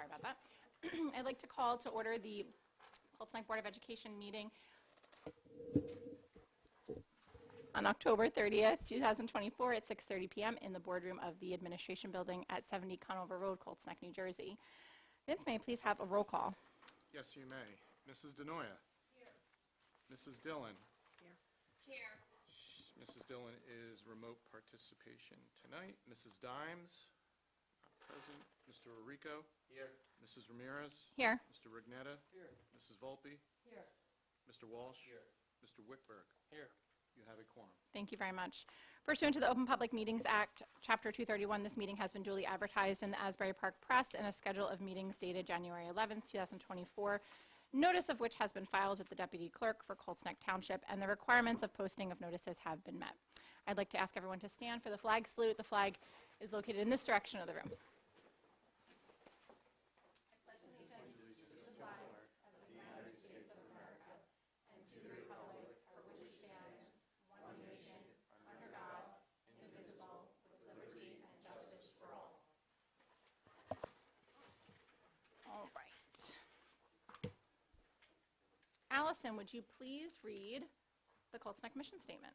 Sorry about that. I'd like to call to order the Colts Neck Board of Education meeting on October 30th, 2024 at 6:30 p.m. in the boardroom of the Administration Building at 70 Conover Road, Colts Neck, New Jersey. Vince, may I please have a roll call? Yes, you may. Mrs. Denoya. Here. Mrs. Dillon. Here. Here. Mrs. Dillon is remote participation tonight. Mrs. Dimes, not present. Mr. Orico. Here. Mrs. Ramirez. Here. Mr. Rignetta. Here. Mrs. Volpe. Here. Mr. Walsh. Here. Mr. Whitberg. Here. You have a quorum. Thank you very much. Pursuant to the Open Public Meetings Act, Chapter 231, this meeting has been duly advertised in the Asbury Park Press and a schedule of meetings dated January 11th, 2024, notice of which has been filed with the Deputy Clerk for Colts Neck Township, and the requirements of posting of notices have been met. I'd like to ask everyone to stand for the flag salute. The flag is located in this direction of the room. All right. Allison, would you please read the Colts Neck mission statement?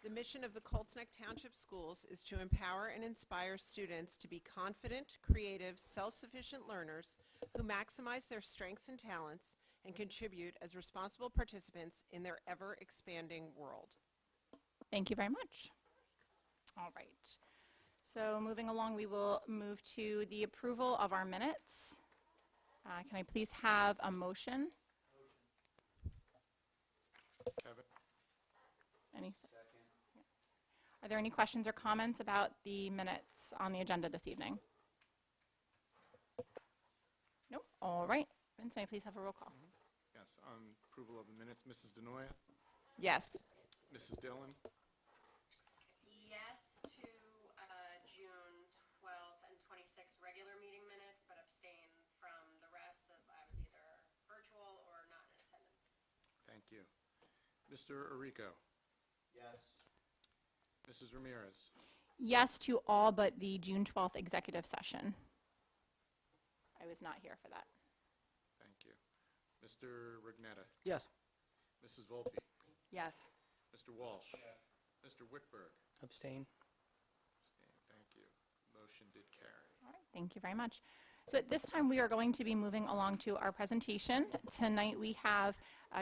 The mission of the Colts Neck Township Schools is to empower and inspire students to be confident, creative, self-sufficient learners who maximize their strengths and talents and contribute as responsible participants in their ever-expanding world. Thank you very much. All right. So moving along, we will move to the approval of our minutes. Can I please have a motion? Kevin? Any? Are there any questions or comments about the minutes on the agenda this evening? Nope. All right. Vince, may I please have a roll call? Yes, on approval of the minutes. Mrs. Denoya. Yes. Mrs. Dillon. Yes to June 12th and 26th regular meeting minutes, but abstain from the rest as I was either virtual or not in attendance. Thank you. Mr. Orico. Yes. Mrs. Ramirez. Yes to all but the June 12th executive session. I was not here for that. Thank you. Mr. Rignetta. Yes. Mrs. Volpe. Yes. Mr. Walsh. Yes. Mr. Whitberg. Abstain. Thank you. Motion did carry. All right, thank you very much. So at this time, we are going to be moving along to our presentation. Tonight, we have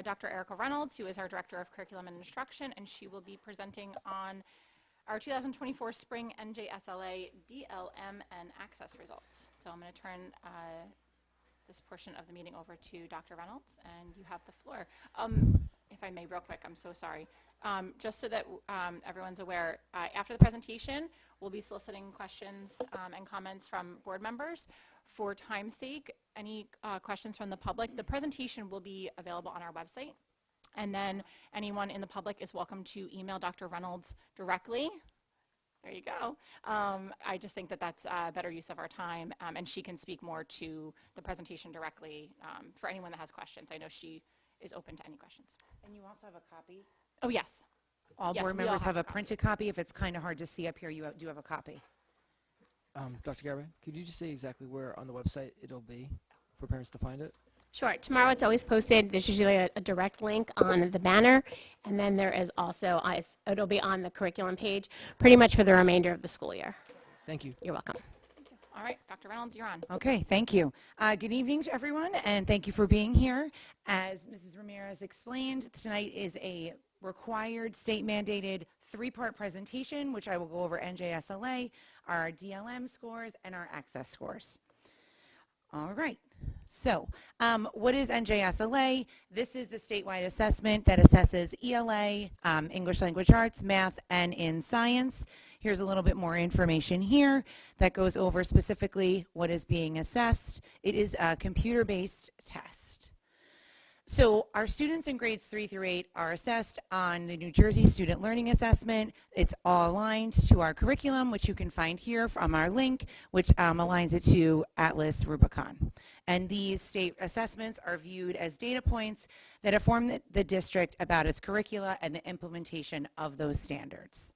Dr. Erica Reynolds, who is our Director of Curriculum and Instruction, and she will be presenting on our 2024 Spring NJSLA DLM and Access results. So I'm going to turn this portion of the meeting over to Dr. Reynolds, and you have the floor. If I may, real quick, I'm so sorry. Just so that everyone's aware, after the presentation, we'll be soliciting questions and comments from board members. For time's sake, any questions from the public, the presentation will be available on our website. And then anyone in the public is welcome to email Dr. Reynolds directly. There you go. I just think that that's a better use of our time, and she can speak more to the presentation directly for anyone that has questions. I know she is open to any questions. And you also have a copy? Oh, yes. All Yes, board we all members have have a a copy. printed copy. If it's kind of hard to see up here, you do have a copy. Dr. Garvin, could you just say exactly where on the website it'll be for parents to find it? Sure. Tomorrow it's always posted. There's usually a direct link on the banner, and then there is also, it'll be on the curriculum page pretty much for the remainder of the school year. Thank you. You're welcome. All right, Dr. Reynolds, you're on. Okay, thank you. Good evening to everyone, and thank you for being here. As Mrs. Ramirez explained, tonight is a required state-mandated three-part presentation, which I will go over NJSLA, our DLM scores, and our access scores. All right. So, what is NJSLA? This is the statewide assessment that assesses ELA, English Language Arts, math, and in science. Here's a little bit more information here that goes over specifically what is being assessed. It is a computer-based test. So our students in grades 3 through 8 are assessed on the New Jersey Student Learning Assessment. It's all aligned to our curriculum, which you can find here from our link, which aligns it to Atlas Rubicon. And these state assessments are viewed as data points that inform the district about its curricula and the implementation of those standards.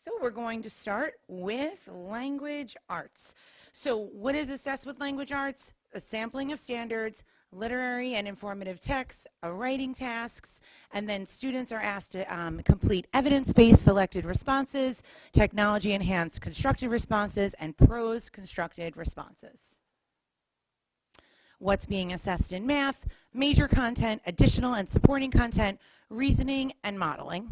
So we're going to start with language arts. So what is assessed with language arts? A sampling of standards, literary and informative texts, writing tasks, and then students are asked to complete evidence-based selected responses, technology-enhanced constructed responses, and prose constructed responses. What's being assessed in math? Major content, additional and supporting content, reasoning, and modeling.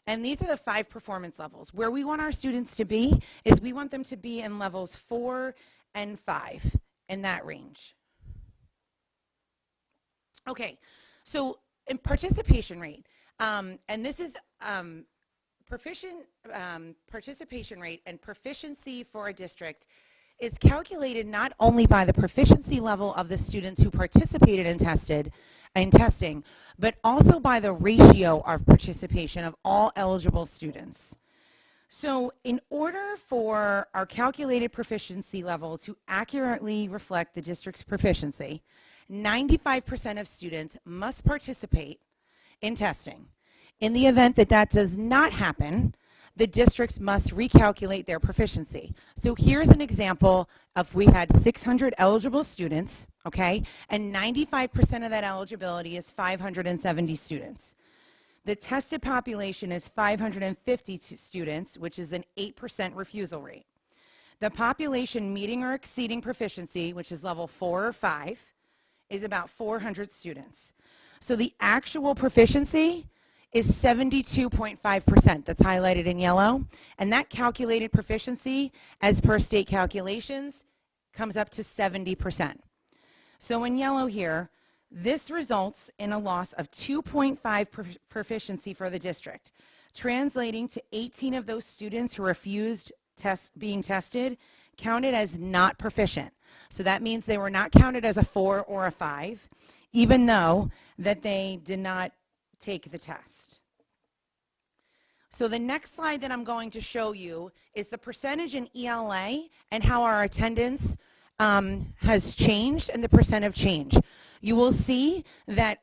And these are the 5 performance levels. Where we want our students to be is we want them to be in levels 4 and 5, in that range. Okay, so in participation rate, and this is participation rate and proficiency for a district is calculated not only by the proficiency level of the students who participated in testing, but also by the ratio of participation of all eligible students. So in order for our calculated proficiency level to accurately reflect the district's proficiency, 95% of students must participate in testing. In the event that that does not happen, the districts must recalculate their proficiency. So here's an example of we had 600 eligible students, okay, and 95% of that eligibility is 570 students. The tested population is 550 students, which is an 8% refusal rate. The population meeting or exceeding proficiency, which is level 4 or 5, is about 400 students. So the actual proficiency is 72.5%, that's highlighted in yellow, and that calculated proficiency, as per state calculations, comes up to 70%. So in yellow here, this results in a loss of 2.5 proficiency for the district, translating to 18 of those students who refused being tested counted as not proficient. So that means they were not counted as a 4 or a 5, even though that they did not take the test. So the next slide that I'm going to show you is the percentage in ELA and how our attendance has changed and the percent of change. You will see that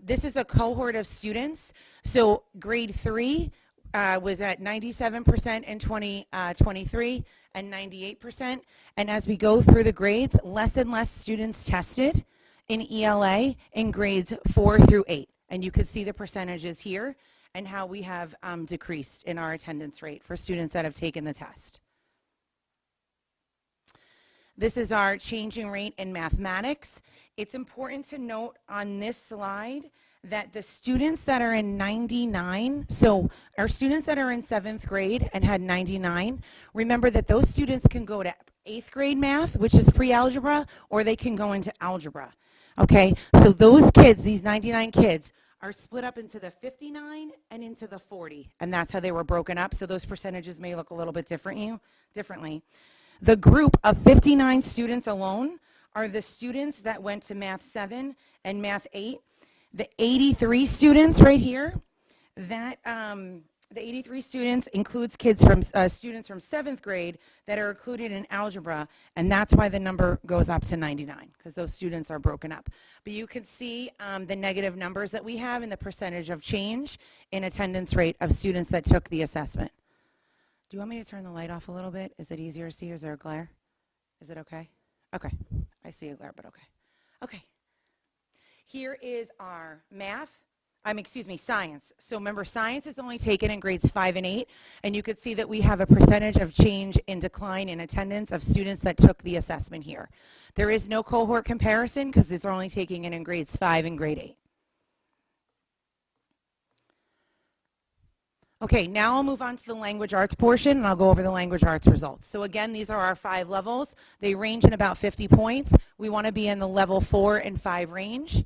this is a cohort of students. So grade 3 was at 97% in 2023 and 98%. And as we go through the grades, less and less students tested in ELA in grades 4 through 8. And you can see the percentages here and how we have decreased in our attendance rate for students that have taken the test. This is our changing rate in mathematics. It's important to note on this slide that the students that are in 99, so our students that are in 7th grade and had 99, remember that those students can go to 8th grade math, which is pre-algebra, or they can go into algebra. Okay, so those kids, these 99 kids, are split up into the 59 and into the 40, and that's how they were broken up, so those percentages may look a little bit differently. The group of 59 students alone are the students that went to Math 7 and Math 8. The 83 students right here, the 83 students includes kids from students from 7th grade that are included in algebra, and that's why the number goes up to 99, because those students are broken up. But you can see the negative numbers that we have in the percentage of change in attendance rate of students that took the assessment. Do you want me to turn the light off a little bit? Is it easier to see? Is there a glare? Is it okay? Okay. I see a glare, but okay. Okay. Here is our science. So remember, science is only taken in grades 5 and 8, and you could see that we have a percentage of change in decline in attendance of students that took the assessment here. There is no cohort comparison because these are only taking it in grades 5 and grade 8. Okay, now I'll move on to the language arts portion, and I'll go over the language arts results. So again, these are our 5 levels. They range in about 50 points. We want to be in the level 4 and 5 range.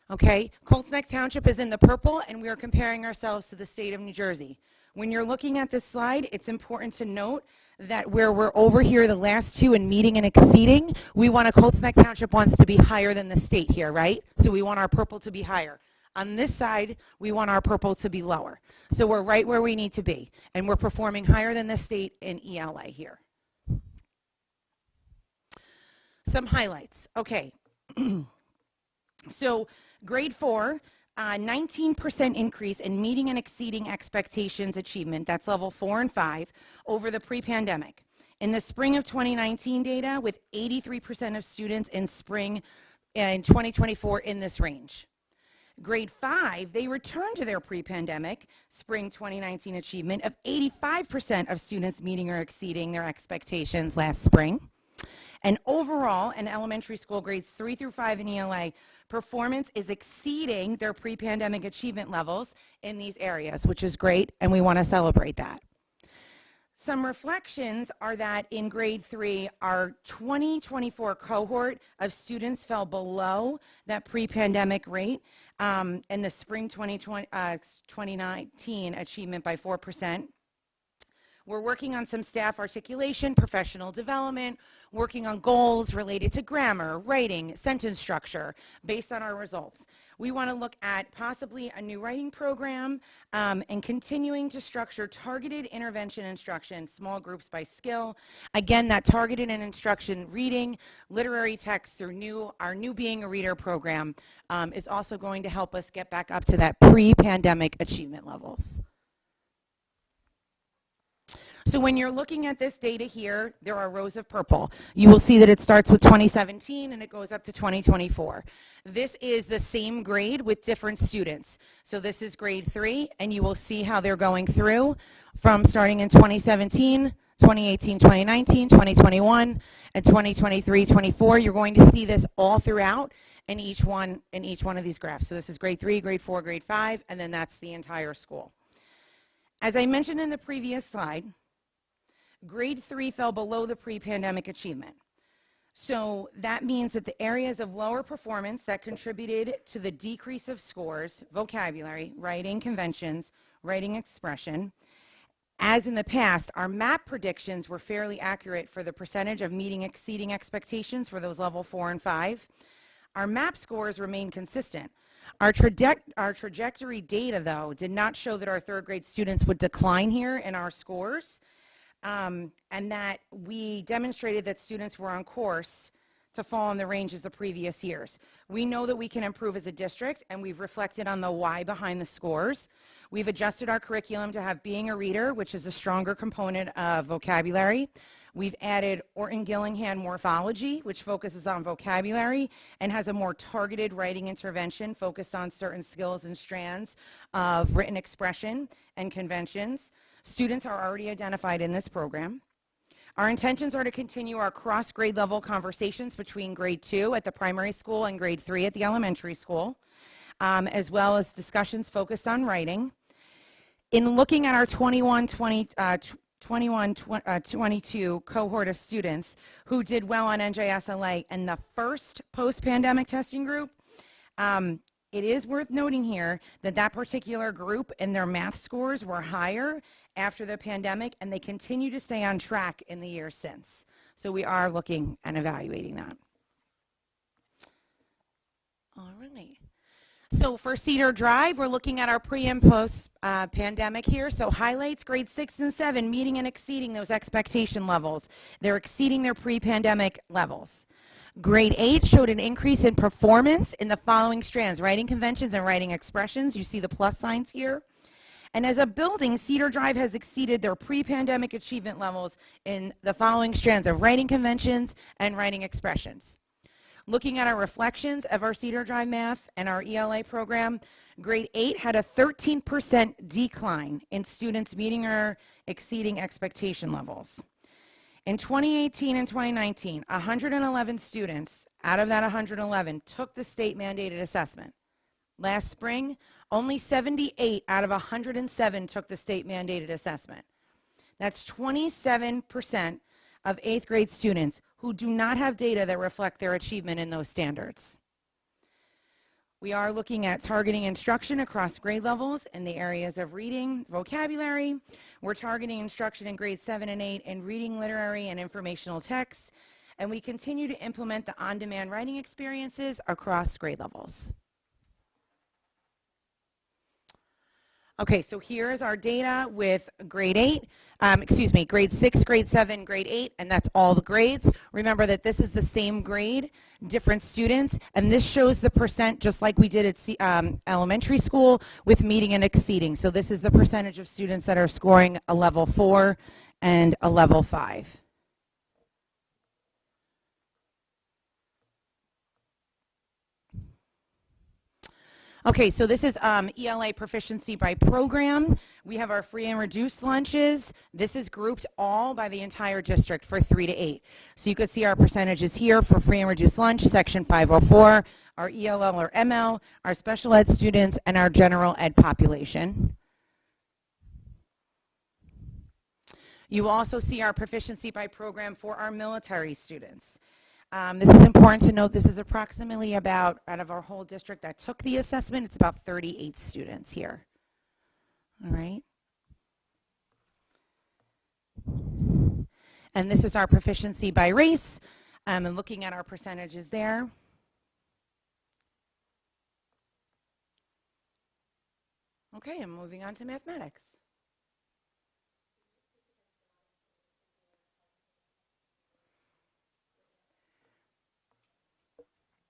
Okay, Colts Neck Township is in the purple, and we are comparing ourselves to the state of New Jersey. When you're looking at this slide, it's important to note that where we're over here, the last 2 in meeting and exceeding, we want Colts Neck Township wants to be higher than the state here, right? So we want our purple to be higher. On this side, we want our purple to be lower. So we're right where we need to be, and we're performing higher than the state in ELA here. Some highlights. Okay. So grade 4, 19% increase in meeting and exceeding expectations achievement, that's level 4 and 5, over the pre-pandemic. In the spring of 2019 data, with 83% of students in spring in 2024 in this range. Grade 5, they returned to their pre-pandemic spring 2019 achievement of 85% of students meeting or exceeding their expectations last spring. And overall, in elementary school grades 3 through 5 in ELA, performance is exceeding their pre-pandemic achievement levels in these areas, which is great, and we want to celebrate that. Some reflections are that in grade 3, our 2024 cohort of students fell below that pre-pandemic rate in the spring 2019 achievement by 4%. We're working on some staff articulation, professional development, working on goals related to grammar, writing, sentence structure based on our results. We want to look at possibly a new writing program and continuing to structure targeted intervention instruction, small groups by skill. Again, that targeted instruction reading, literary text through our new Being a Reader program is also going to help us get back up to that pre-pandemic achievement levels. So when you're looking at this data here, there are rows of purple. You will see that it starts with 2017 and it goes up to 2024. This is the same grade with different students. So this is grade 3, and you will see how they're going through from starting in 2017, 2018, 2019, 2021, and 2023, 24. You're going to see this all throughout in each one of these graphs. So this is grade 3, grade 4, grade 5, and then that's the entire school. As I mentioned in the previous slide, grade 3 fell below the pre-pandemic achievement. So that means that the areas of lower performance that contributed to the decrease of scores, vocabulary, writing conventions, writing expression, as in the past, our MAP predictions were fairly accurate for the percentage of meeting exceeding expectations for those level 4 and 5. Our MAP scores remain consistent. Our trajectory data, though, did not show that our third grade students would decline here in our scores. And that we demonstrated that students were on course to fall in the ranges of previous years. We know that we can improve as a district, and we've reflected on the why behind the scores. We've adjusted our curriculum to have Being a Reader, which is a stronger component of vocabulary. We've added Orton-Gillingham morphology, which focuses on vocabulary and has a more targeted writing intervention focused on certain skills and strands of written expression and conventions. Students are already identified in this program. Our intentions are to continue our cross-grade level conversations between grade 2 at the primary school and grade 3 at the elementary school, as well as discussions focused on writing. In looking at our 21-22 cohort of students who did well on NJSLA and the first post-pandemic testing group, it is worth noting here that that particular group and their math scores were higher after the pandemic, and they continue to stay on track in the years since. So we are looking and evaluating that. All right. So for Cedar Drive, we're looking at our pre and post pandemic here. So highlights, grade 6 and 7, meeting and exceeding those expectation levels. They're exceeding their pre-pandemic levels. Grade 8 showed an increase in performance in the following strands: writing conventions and writing expressions. You see the plus signs here. And as a building, Cedar Drive has exceeded their pre-pandemic achievement levels in the following strands of writing conventions and writing expressions. Looking at our reflections of our Cedar Drive math and our ELA program, grade 8 had a 13% decline in students meeting or exceeding expectation levels. In 2018 and 2019, 111 students out of that 111 took the state mandated assessment. Last spring, only 78 out of 107 took the state mandated assessment. That's 27% of 8th grade students who do not have data that reflect their achievement in those standards. We are looking at targeting instruction across grade levels in the areas of reading, vocabulary. We're targeting instruction in grades 7 and 8 in reading, literary, and informational texts. And we continue to implement the on-demand writing experiences across grade levels. Okay, so here's our data with grade 8, grade 6, grade 7, grade 8, and that's all the grades. Remember that this is the same grade, different students, and this shows the percent just like we did at elementary school with meeting and exceeding. So this is the percentage of students that are scoring a level 4 and a level 5. Okay, so this is ELA proficiency by program. We have our free and reduced lunches. This is grouped all by the entire district for 3 to 8. So you could see our percentages here for free and reduced lunch, section 504, our ELL or ML, our special ed students, and our general ed population. You will also see our proficiency by program for our military students. This is important to note. This is approximately about, out of our whole district that took the assessment, it's about 38 students here. All right. And this is our proficiency by race, and looking at our percentages there. Okay, I'm moving on to mathematics.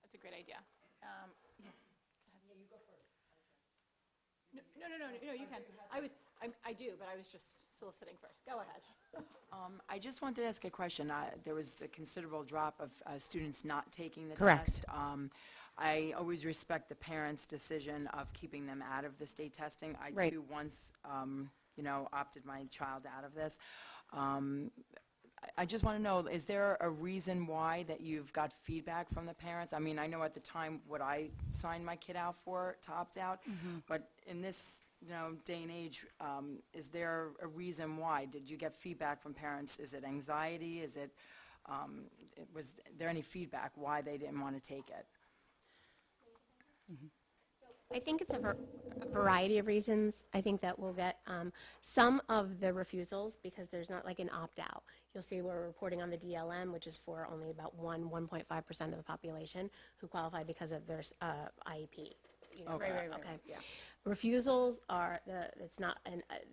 That's a great idea. Yeah. You go first. No, you can. I do, but I was just soliciting first. Go ahead. I just wanted to ask a question. There was a considerable drop of students not taking the Correct. test. I always respect the parents' decision of keeping them out of the state testing. I Right. too once, opted my child out of this. I just want to know, is there a reason why that you've got feedback from the parents? I mean, I know at the time what I signed my kid out for to opt out, but in this, day and age, is there a reason why? Did you get feedback from parents? Is it anxiety? Is it, was there any feedback why they didn't want to take it? I think it's a variety of reasons. I think that we'll get some of the refusals because there's not like an opt-out. You'll see we're reporting on the DLM, which is for only about 1.5% of the population who qualify because of their IEP. Okay. Right. Okay. Yeah. Refusals are it's not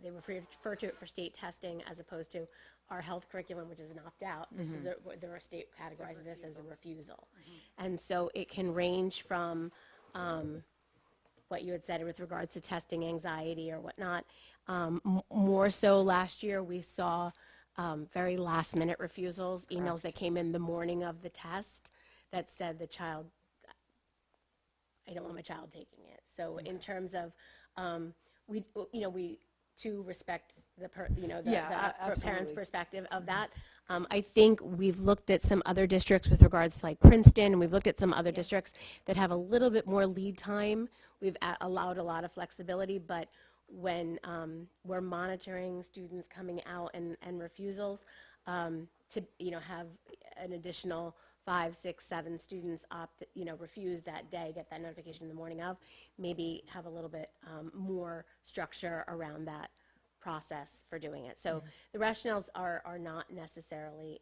they refer to it for state testing as opposed to our health curriculum, which is an opt-out. This is the state categorizes this as a refusal, and so it can range from what you had said with regards to testing anxiety or whatnot. More so last year, we saw very last-minute refusals, emails that came in the morning of the test that said the child, I don't want my child taking it. So in terms of, we to respect the parents' absolutely. perspective of that. I think we've looked at some other districts with regards to like Princeton, and we've looked at some other districts that have a little bit more lead time. We've allowed a lot of flexibility, but when we're monitoring students coming out and refusals, to have an additional 5, 6, 7 students refuse that day, get that notification in the morning of, maybe have a little bit more structure around that process for doing it. So the rationales are not necessarily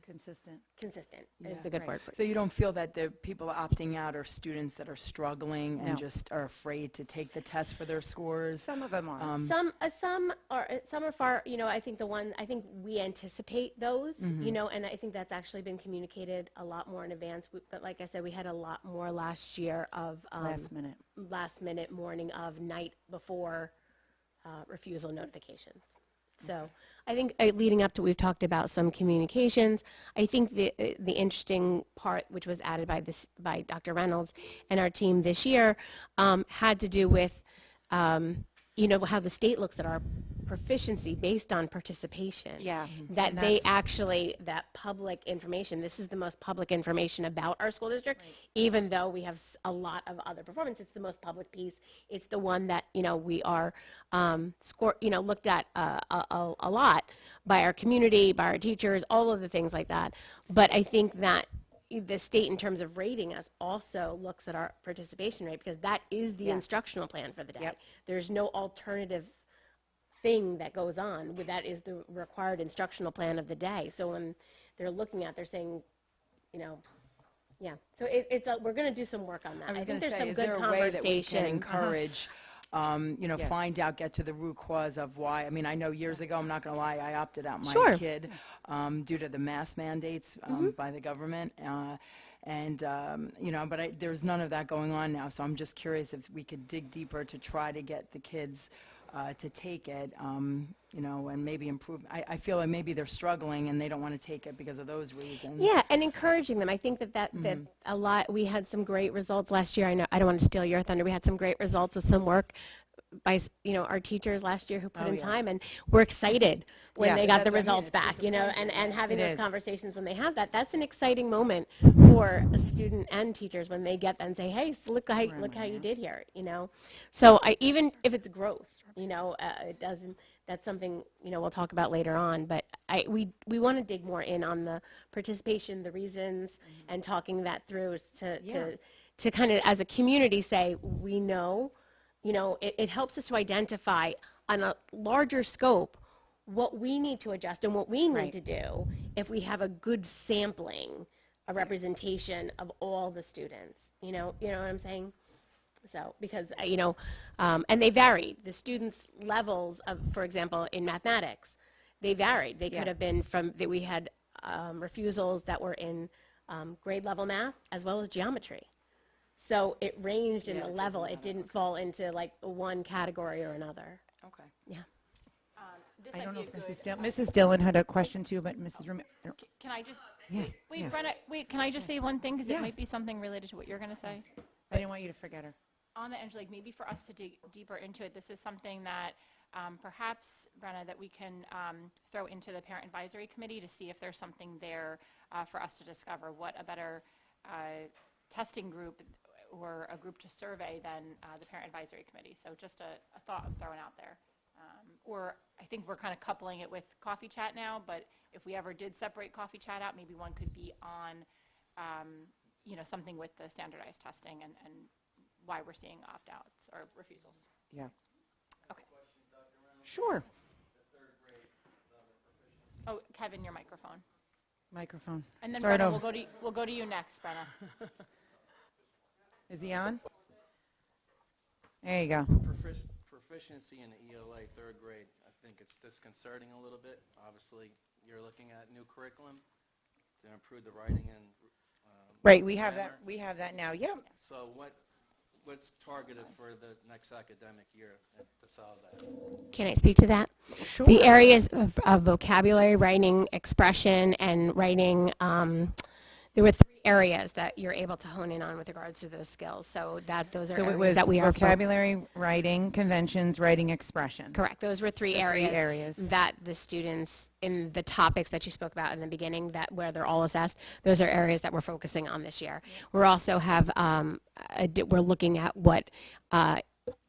Consistent. consistent, is the good word for it. So you don't feel that the people opting out are students that are struggling and No. just are afraid to take the test for their scores? Some of them are. Some are far, I think I think we anticipate those, and I think that's actually been communicated a lot more in advance. But like I said, we had a lot more last year of last minute morning of night before refusal notifications. So I think leading up to, we've talked about some communications. I think the interesting part, which was added by Dr. Reynolds and our team this year, had to do with how the state looks at our proficiency based on participation. Yeah. That And they that's- actually, that public information, this is the most public information about our school district, even though we have a lot of other performance, it's the most public piece. It's the one that, we are looked at a lot by our community, by our teachers, all of the things like that. But I think that the state, in terms of rating us, also looks at our participation rate because that is the instructional plan for the day. Yep. There's no alternative thing that goes on. That is the required instructional plan of the day. So when they're looking at, they're saying, So we're going to do some work on that. I was think going to there's say, some is good there a way that we can conversation. encourage Yes. find out, get to the root cause of why. I mean, I know years ago, I'm not going to lie, I opted out my Sure. kid due to the mask mandates by the government. But there's none of that going on now, so I'm just curious if we could dig deeper to try to get the kids to take it, and maybe improve. I feel like maybe they're struggling and they don't want to take it because of those reasons. Yeah, and encouraging them. I think that a lot. We had some great results last year. I know I don't want to steal your thunder. We had some great results with some work by our teachers last year who put in time, and we're excited when Yeah, they got the that's what I mean. results It's back. And having It those is. conversations when they have that. That's an exciting moment for a student and teachers when they get that and say, "Hey, so look how you did here." So even if it's growth, it doesn't. That's something we'll talk about later on. But we want to dig more in on the participation, the reasons, and talking that through to kind of as a community say we know. It helps us to identify on a larger scope what we need to adjust and what we need to do if we have a good sampling, a representation of all the students. You know what I'm saying? So, because, and they varied. The students' levels of, for example, in mathematics, they varied. They could have been that we had refusals that were in grade level math as well as geometry. So it ranged in the level. It didn't fall into like one category or another. Okay. Yeah. This I might don't know be a if good- Mrs. Dillon had a question too, but Mrs. Romero. Can I just, Yeah, wait, yeah. Brenna, can I just say one thing? Because Yeah. it might be something related to what you're going to say. I didn't want you to forget her. On the edge, like maybe for us to dig deeper into it, this is something that perhaps, Brenna, that we can throw into the Parent Advisory Committee to see if there's something there for us to discover what a better testing group or a group to survey than the Parent Advisory Committee. So just a thought I'm throwing out there. Or I think we're kind of coupling it with Coffee Chat now, but if we ever did separate Coffee Chat out, maybe one could be on, something with the standardized testing and why we're seeing opt-outs or refusals. Yeah. Okay. Sure. Oh, Kevin, your microphone. Microphone. And then Start Brenna, over. we'll go to you next, Brenna. Is he on? There you go. Proficiency in the ELA third grade, I think it's disconcerting a little bit. Obviously, you're looking at new curriculum to improve the writing and Right, we have that. grammar. We have that now. Yep. So what's targeted for the next academic year to solve that? Can I speak to that? Sure. The areas of vocabulary, writing, expression, and writing, there were 3 areas that you're able to hone in on with regards to those skills. So those are So it areas was that we are vocabulary, writing, conventions, writing, expression. correct. Those were 3 The 3 areas, areas. that the students in the topics that you spoke about in the beginning, that where they're all assessed, those are areas that we're focusing on this year. We're also we're looking at what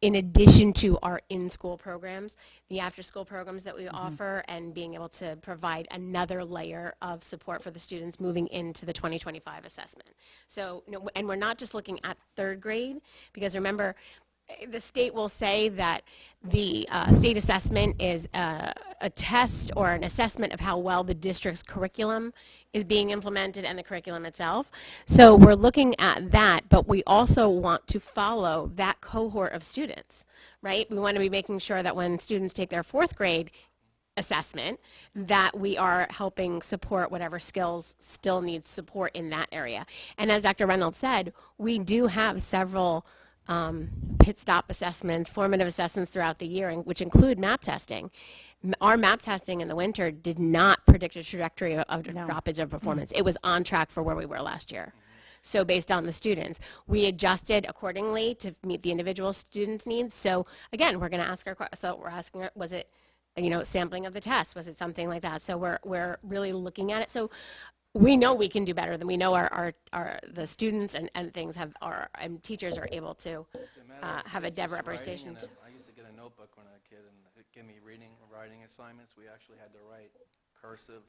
in addition to our in-school programs, the after-school programs that we offer, and being able to provide another layer of support for the students moving into the 2025 assessment. So, and we're not just looking at third grade, because remember, the state will say that the state assessment is a test or an assessment of how well the district's curriculum is being implemented and the curriculum itself. So we're looking at that, but we also want to follow that cohort of students, right? We want to be making sure that when students take their 4th grade assessment, that we are helping support whatever skills still needs support in that area. And as Dr. Reynolds said, we do have several pit stop assessments, formative assessments throughout the year, which include map testing. Our map testing in the winter did not predict a trajectory of droppage of performance. It was on track for where we were last year. So based on the students, we adjusted accordingly to meet the individual students' needs. So again, we're going to ask we're asking, was it, sampling of the test? Was it something like that? So we're really looking at it. So we know we can do better than we know the students and things and teachers are able to It's a matter of have a just dev writing representation. and I used to get a notebook when I was a kid, and they'd give me reading or writing assignments. We actually had to write cursive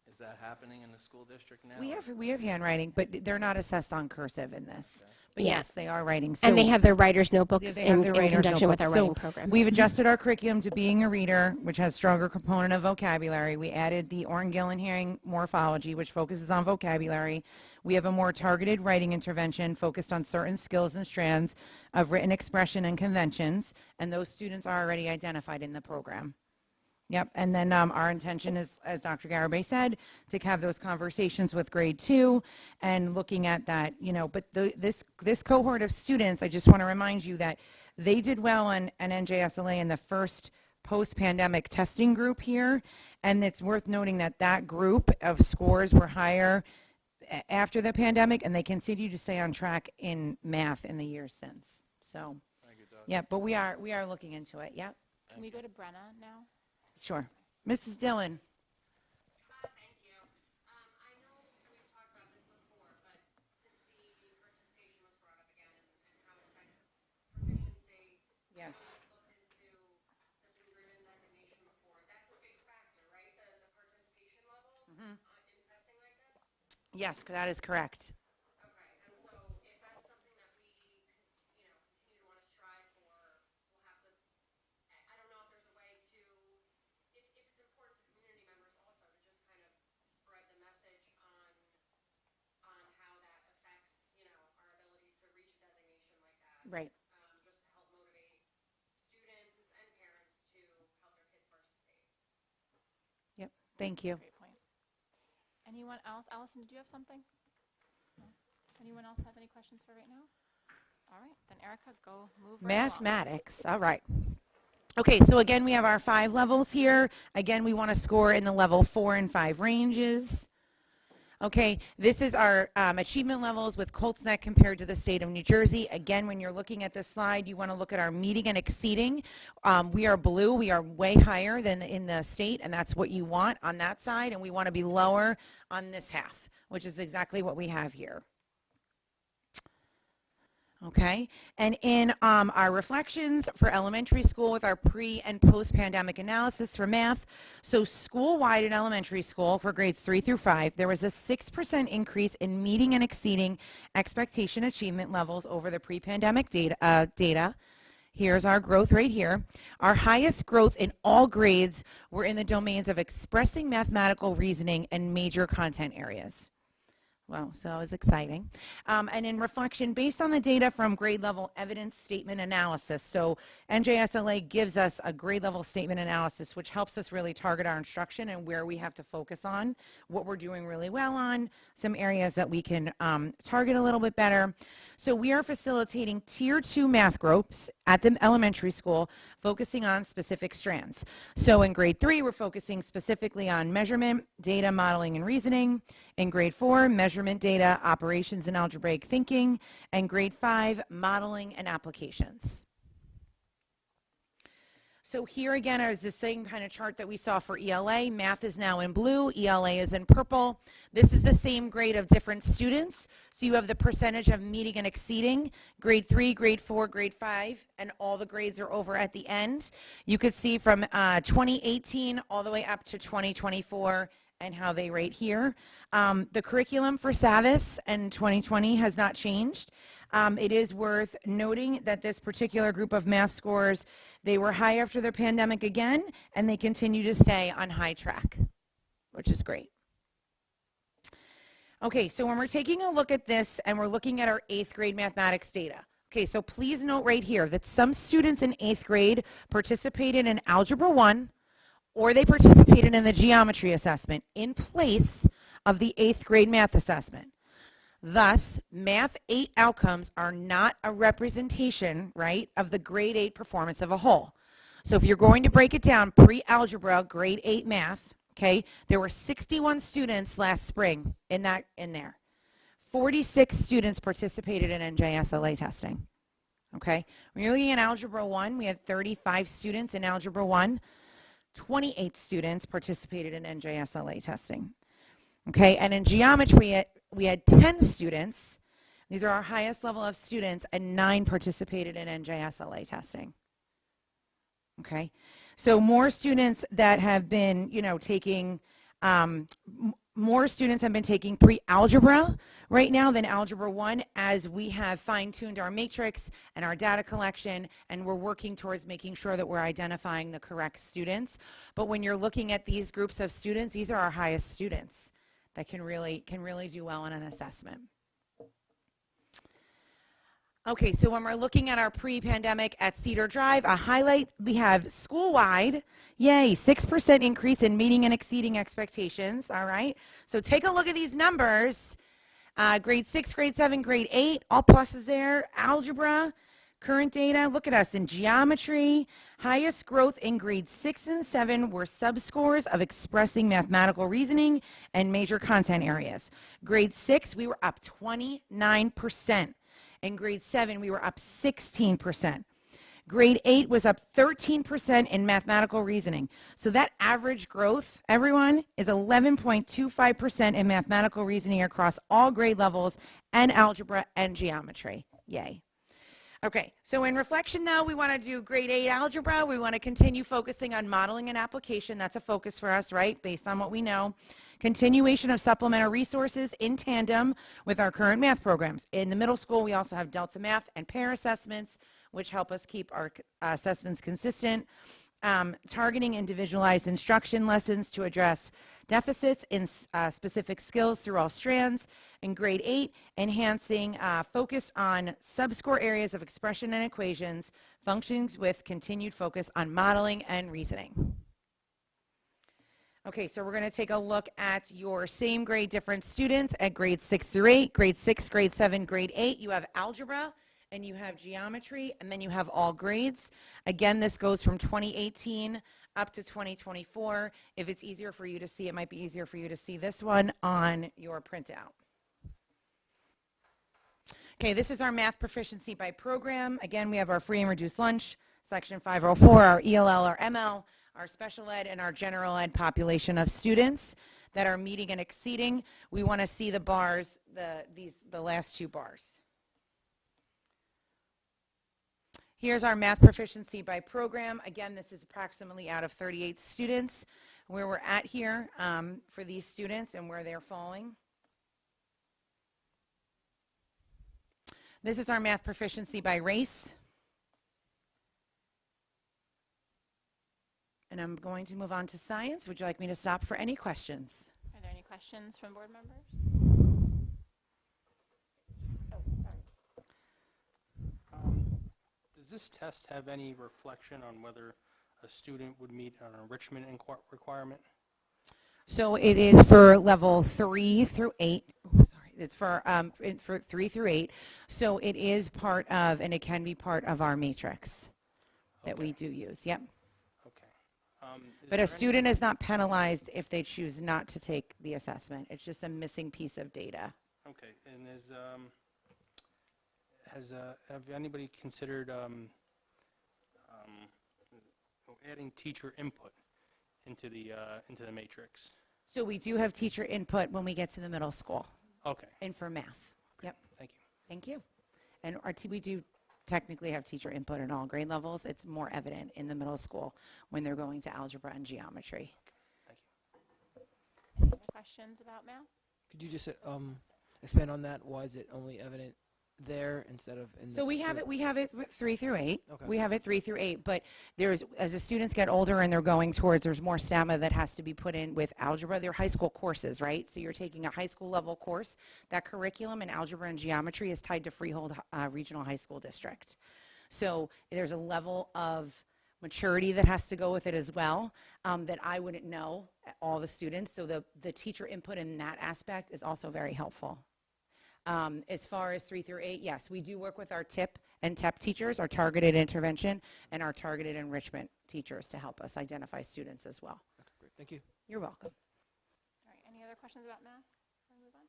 Is that happening in the school district now? We have handwriting, but they're not assessed on cursive in this. But Yeah. yes, they are writing. And they So- have their writer's Yeah, notebooks they have in their writer's conjunction with notebook. our So writing program. We've adjusted our curriculum to being a reader, which has stronger component of vocabulary. We added the Orton-Gillen hearing morphology, which focuses on vocabulary. We have a more targeted writing intervention focused on certain skills and strands of written expression and conventions, and those students are already identified in the program. Yep, and then our intention is, as Dr. Garibay said, to have those conversations with grade 2 and looking at that, but this cohort of students, I just want to remind you that they did well on an NJSLA in the first post-pandemic testing group here, and it's worth noting that that group of scores were higher after the pandemic, and they continue to stay on track in math in the years since. So, Thank you, Doc. yeah, but we are looking into it, yep. Can we go to Brenna now? Sure. Mrs. Dillon. Thank you. I know we've talked about this before, but since the participation was brought up again and how it affects proficiency, Yes. looked into the blue ribbon designation before. That's a big factor, right? The participation levels in testing like this? Yes, that is correct. Okay, and so if that's something that we, continue to want to strive for, we'll have to, I don't know if there's a way to, if it's important to community members also to just kind of spread the message on how that affects, our ability to reach a designation like that. Right. Just to help motivate students and parents to help their kids participate. Yep. Thank you. Great point. Anyone else? Allison, did you have something? No? Anyone else have any questions for right now? All right, then Erica, go move right along. Mathematics. All right. Okay, so again, we have our 5 levels here. Again, we want to score in the level 4 and 5 ranges. Okay, this is our achievement levels with Colts Neck compared to the state of New Jersey. Again, when you're looking at this slide, you want to look at our meeting and exceeding. We are blue. We are way higher than in the state, and that's what you want on that side, and we want to be lower on this half, which is exactly what we have here. Okay, and in our reflections for elementary school with our pre and post-pandemic analysis for math, so school-wide in elementary school for grades 3 through 5, there was a 6% increase in meeting and exceeding expectation achievement levels over the pre-pandemic data. Here's our growth right here. Our highest growth in all grades were in the domains of expressing mathematical reasoning and major content areas. Wow, so that was exciting. And in reflection, based on the data from grade level evidence statement analysis, so NJSLA gives us a grade level statement analysis, which helps us really target our instruction and where we have to focus on, what we're doing really well on, some areas that we can target a little bit better. So we are facilitating tier 2 math groups at the elementary school, focusing on specific strands. So in grade 3, we're focusing specifically on measurement, data, modeling, and reasoning. In grade 4, measurement, data, operations, and algebraic thinking. And grade 5, modeling and applications. So here again is the same kind of chart that we saw for ELA. Math is now in blue, ELA is in purple. This is the same grade of different students. So you have the percentage of meeting and exceeding, grade 3, grade 4, grade 5, and all the grades are over at the end. You could see from 2018 all the way up to 2024 and how they rate here. The curriculum for SAVIS in 2020 has not changed. It is worth noting that this particular group of math scores, they were high after the pandemic again, and they continue to stay on high track, which is great. Okay, so when we're taking a look at this and we're looking at our 8th grade mathematics data, okay, so please note right here that some students in 8th grade participated in Algebra 1, or they participated in the geometry assessment in place of the 8th grade math assessment. Thus, Math 8 outcomes are not a representation, right, of the grade 8 performance of a whole. So if you're going to break it down, pre-algebra, grade 8 math, okay, there were 61 students last spring in there. 46 students participated in NJSLA testing, okay? When you're looking at Algebra 1, we had 35 students in Algebra 1. 28 students participated in NJSLA testing, okay? And in geometry, we had 10 students. These are our highest level of students, and 9 participated in NJSLA testing. Okay, so more students that have been, taking More students have been taking pre-algebra right now than Algebra 1 as we have fine-tuned our matrix and our data collection, and we're working towards making sure that we're identifying the correct students. But when you're looking at these groups of students, these are our highest students that can really do well in an assessment. Okay, so when we're looking at our pre-pandemic at Cedar Drive, a highlight, we have school-wide, yay, 6% increase in meeting and exceeding expectations, all right? So take a look at these numbers. Grade 6, grade 7, grade 8, all pluses there. Algebra, current data, look at us in geometry. Highest growth in grade 6 and 7 were subscores of expressing mathematical reasoning and major content areas. Grade 6, we were up 29%. In grade 7, we were up 16%. Grade 8 was up 13% in mathematical reasoning. So that average growth, everyone, is 11.25% in mathematical reasoning across all grade levels and algebra and geometry. Yay. Okay, so in reflection though, we want to do grade 8 algebra. We want to continue focusing on modeling and application. That's a focus for us, right, based on what we know. Continuation of supplemental resources in tandem with our current math programs. In the middle school, we also have Delta Math and pair assessments, which help us keep our assessments consistent. Targeting individualized instruction lessons to address deficits in specific skills through all strands. In grade 8, enhancing focus on subscore areas of expression and equations, functions with continued focus on modeling and reasoning. Okay, so we're going to take a look at your same grade different students at grades 6 through 8. Grade 6, grade 7, grade 8, you have algebra and you have geometry, and then you have all grades. Again, this goes from 2018 up to 2024. If it's easier for you to see, it might be easier for you to see this one on your printout. Okay, this is our math proficiency by program. Again, we have our free and reduced lunch, section 504, our ELL, our ML, our special ed, and our general ed population of students that are meeting and exceeding. We want to see the bars, the last two bars. Here's our math proficiency by program. Again, this is approximately out of 38 students where we're at here for these students and where they're falling. This is our math proficiency by race. And I'm going to move on to science. Would you like me to stop for any questions? Are there any questions from board members? Oh, sorry. Does this test have any reflection on whether a student would meet an enrichment requirement? So it is for level 3 through 8. Oh, sorry, it's for 3 through 8. So it is part of, and it can be part of our matrix that we do use. Yep. Okay. But a student is not penalized if they choose not to take the assessment. It's just a missing piece of data. Okay. And have anybody considered adding teacher input into the matrix? So we do have teacher input when we get to the middle school. Okay. And for math. Yep. Thank you. Thank you. And we do technically have teacher input in all grade levels. It's more evident in the middle school when they're going to algebra and geometry. Thank you. Any other questions about math? Could you just expand on that? Why is it only evident there instead of in So we have it 3 through 8. Okay. We have it 3 through 8, but as the students get older and they're going towards, there's more stamina that has to be put in with algebra. They're high school courses, right? So you're taking a high school level course. That curriculum in algebra and geometry is tied to Freehold Regional High School District. So there's a level of maturity that has to go with it as well that I wouldn't know all the students. So the teacher input in that aspect is also very helpful. As far as 3 through 8, yes, we do work with our TIP and TEP teachers, our targeted intervention, and our targeted enrichment teachers to help us identify students as well. Okay, great. Thank you. You're welcome. All right, any other questions about math before we move on?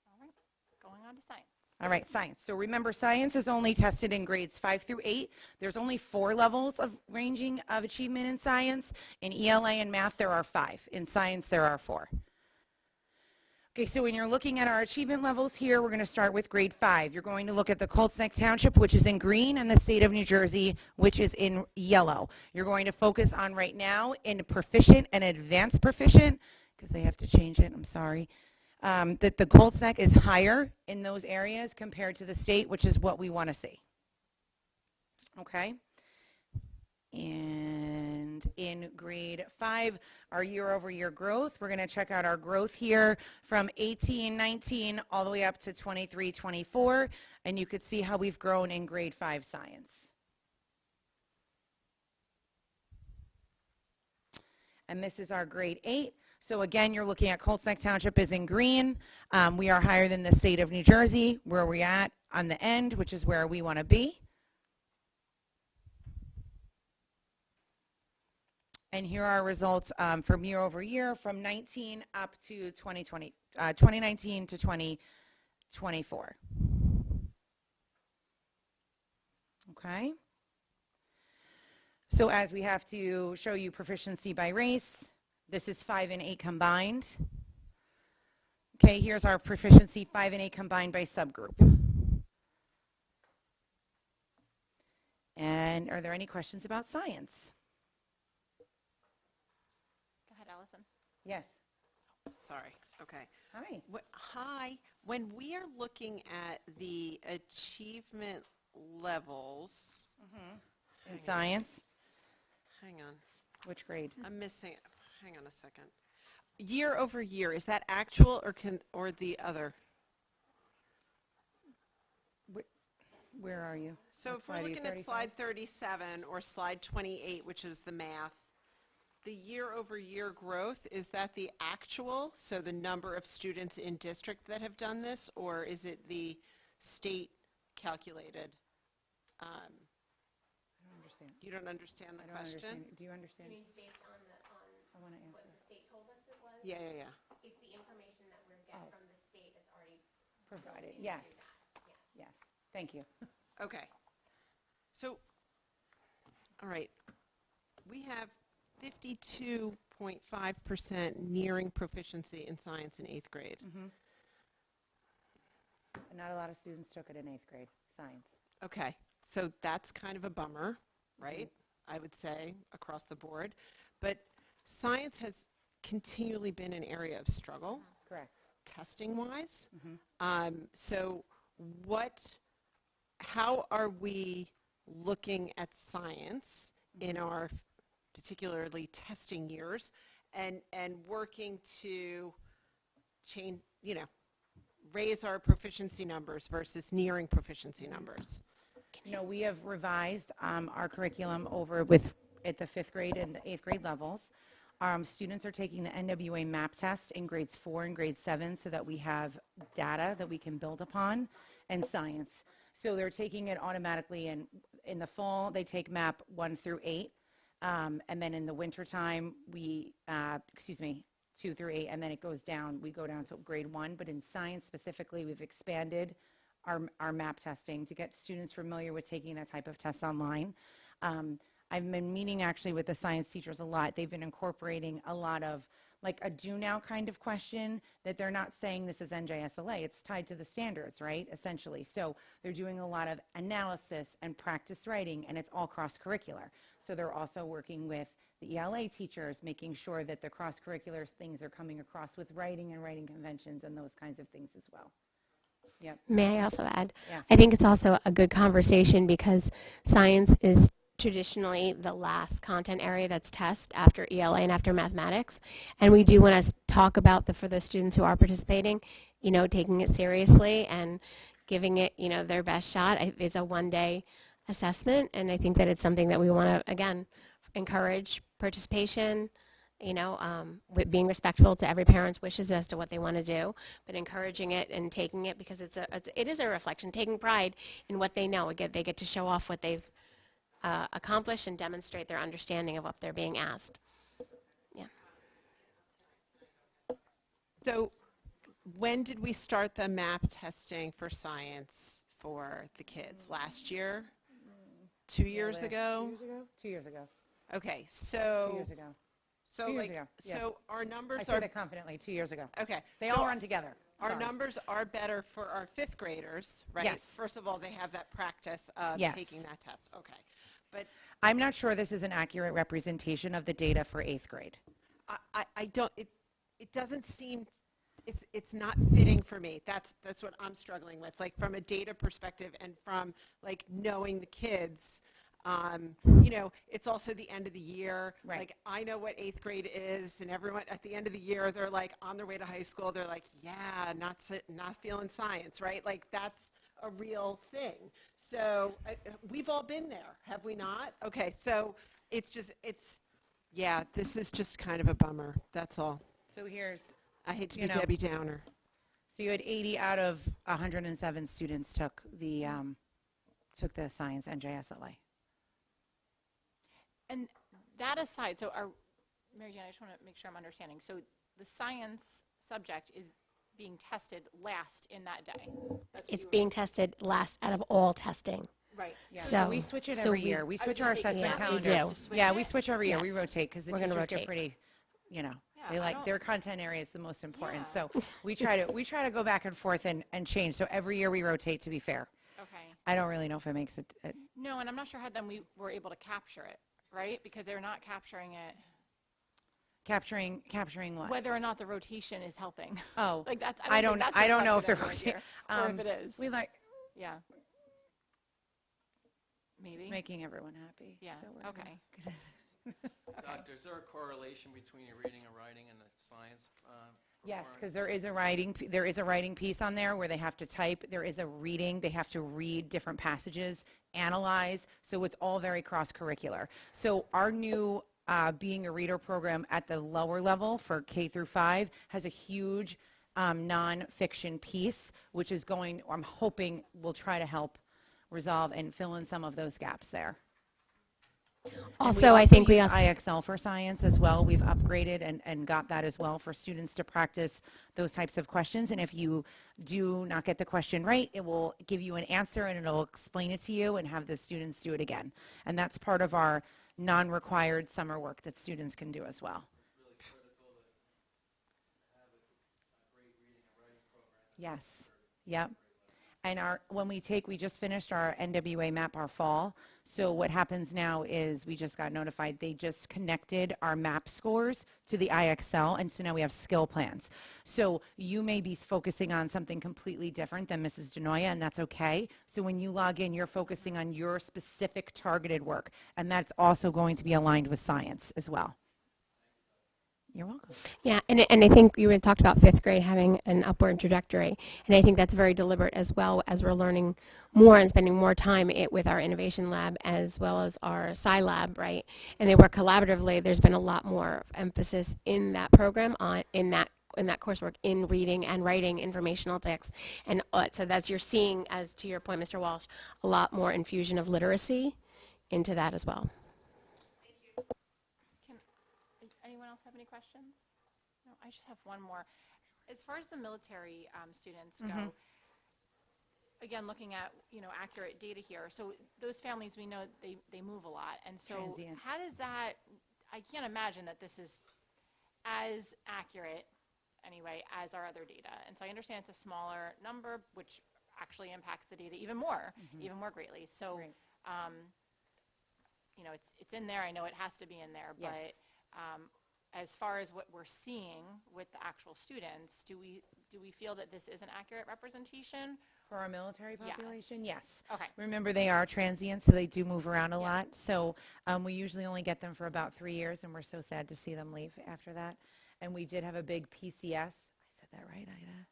All right, going on to science. All right, science. So remember, science is only tested in grades 5 through 8. There's only 4 levels of ranging of achievement in science. In ELA and math, there are 5. In science, there are 4. Okay, so when you're looking at our achievement levels here, we're going to start with grade 5. You're going to look at the Colts Neck Township, which is in green, and the state of New Jersey, which is in yellow. You're going to focus on right now in proficient and advanced proficient. because they have to change it, I'm sorry. That the COLSEC is higher in those areas compared to the state, which is what we want to see. Okay? And in grade 5, our year-over-year growth, we're going to check out our growth here from 18-19 all the way up to 23-24, and you could see how we've grown in grade 5 science. And this is our grade 8. So again, you're looking at Colts Neck Township is in green. We are higher than the state of New Jersey, where we're at on the end, which is where we want to be. And here are our results from year over year, from 19 up to 2019 to 2024. Okay. So as we have to show you proficiency by race, this is 5 and 8 combined. Okay, here's our proficiency 5 and 8 combined by subgroup. And are there any questions about science? Go ahead, Allison. Yes. Sorry, okay. Hi. Hi, when we are looking at the achievement levels, In science, hang on, which grade? I'm missing, hang on a second. Year over year, is that actual or the other? Where are you? So What if we're slide are you, looking at 35? slide 37 or slide 28, which is the math, the year-over-year growth, is that the actual, so the number of students in district that have done this, or is it the state calculated? I don't understand. You don't understand the I don't question? understand. Do you understand? I mean, based on I want to what answer. the state told us it was, Yeah, yeah, yeah. it's the information that we're getting from the state that's already Provided. into Yes. that. Yes. Yes. Thank you. Okay. So, all right. We have 52.5% nearing proficiency in science in 8th grade. Not a lot of students took it in 8th grade, science. Okay, so that's kind of a bummer, right? I would say across the board. But science has continually been an area of struggle, Correct. testing-wise. So how are we looking at science in our particularly testing years and working to change, raise our proficiency numbers versus nearing proficiency numbers? No, we have revised our curriculum over at the 5th grade and the 8th grade levels. Students are taking the NWA MAP test in grades 4 and grade 7 so that we have data that we can build upon, and science. So they're taking it automatically, and in the fall, they take MAP 1 through 8. And then in the wintertime, 2 through 8, and then it goes down. We go down to grade 1. But in science specifically, we've expanded our MAP testing to get students familiar with taking that type of test online. I've been meeting actually with the science teachers a lot. They've been incorporating a lot of like a do now kind of question that they're not saying this is NJSLA. It's tied to the standards, right, essentially. So they're doing a lot of analysis and practice writing, and it's all cross-curricular. So they're also working with the ELA teachers, making sure that the cross-curricular things are coming across with writing and writing conventions and those kinds of things as well. Yep. May I also add? Yes. I think it's also a good conversation because science is traditionally the last content area that's tested after ELA and after mathematics. And we do want to talk about for the students who are participating, taking it seriously and giving it, their best shot. It's a one-day assessment, and I think that it's something that we want to, again, encourage participation, with being respectful to every parent's wishes as to what they want to do, but encouraging it and taking it because it is a reflection, taking pride in what they know. Again, they get to show off what they've accomplish and demonstrate their understanding of what they're being asked. Yeah. So when did we start the MAP testing for science for the kids? Last year? 2 years ago? 2 years ago. Okay, so 2 years ago. So 2 years like, ago, yeah. so our I numbers say are, that confidently, 2 years ago. okay. They so all run together. Our Sorry. numbers are better for our 5th graders, right? Yes. First of all, they have that practice of Yes. taking that test. Okay. But I'm not sure this is an accurate representation of the data for 8th grade. I don't, it doesn't seem, it's not fitting for me. That's what I'm struggling with, like from a data perspective and from like knowing the kids. It's also the end of the year. Right. Like I know what 8th grade is, and everyone at the end of the year, they're like on their way to high school. They're like, yeah, not feeling science, right? Like that's a real thing. So we've all been there, have we not? Okay, so yeah, this is just kind of a bummer. That's all. So here's, I hate to You be know, Debbie Downer. so you had 80 out of 107 students took the science NJSLA. And that aside, so Mary Jane, I just want to make sure I'm understanding. So the science subject is being tested last in that day. That's what It's you were- being tested last out of all testing. Right. Yeah. So- we switch it so every we- year. We I was switch gonna our say, assessment yeah, we calendars. do. Yeah, we switch every year. We Yes. rotate because the We're gonna teachers get rotate. pretty, Yeah, they I like don't- their content area is the most important. Yeah. So we try to go back and forth and change. So every year we rotate, to be fair. Okay. I don't really know if it makes it. No, and I'm not sure how then we were able to capture it, right? Because they're not capturing it, Capturing what? whether or not the rotation is helping. Oh, Like that's, I don't think I that's don't know if they're reflected rotating. everywhere here, or if it is. We like Yeah. Maybe. it's making everyone happy. Yeah, so we're okay. Doctor, is there a correlation between your reading and writing and the science? Yes, requirement? because there is a writing piece on there where they have to type. There is a reading. They have to read different passages, analyze. So it's all very cross-curricular. So our new Being a Reader program at the lower level for K through 5 has a huge nonfiction piece, which is I'm hoping will try to help resolve and fill in some of those gaps there. Also, I think we use also, IXL for science as well. We've upgraded and got that as well for students to practice those types of questions. And if you do not get the question right, it will give you an answer and it'll explain it to you and have the students do it again. And that's part of our non-required summer work that students can do as well. Yes. Yep. And we just finished our NWA map our fall. So what happens now is we just got notified, they just connected our map scores to the IXL, and so now we have skill plans. So you may be focusing on something completely different than Mrs. Denoya, and that's okay. So when you log in, you're focusing on your specific targeted work, and that's also going to be aligned with science as well. You're welcome. yeah, and I think you had talked about 5th grade having an upward trajectory, and I think that's very deliberate as well as we're learning more and spending more time with our innovation lab as well as our sci lab, right? And they work collaboratively. There's been a lot more emphasis in that program in that coursework in reading and writing informational text, and so that's you're seeing, as to your point, Mr. Walsh, a lot more infusion of literacy into that as well. Anyone else have any questions? No, I just have one more. As far as the military students go, again, looking at, accurate data here. So those families, we know they move a lot. And so Transient. how does that, I can't imagine that this is as accurate, anyway, as our other data. And so I understand it's a smaller number, which actually impacts the data even more greatly. So, Right. it's in there. I know it has to be in there, Yes. but as far as what we're seeing with the actual students, do we feel that this is an accurate representation? For our military population, yes. Okay. Remember, they are transient, so they do move around a lot. So we usually only get them for about 3 years, and we're so sad to see them leave after that. And we did have a big PCS. I said that right, Ida?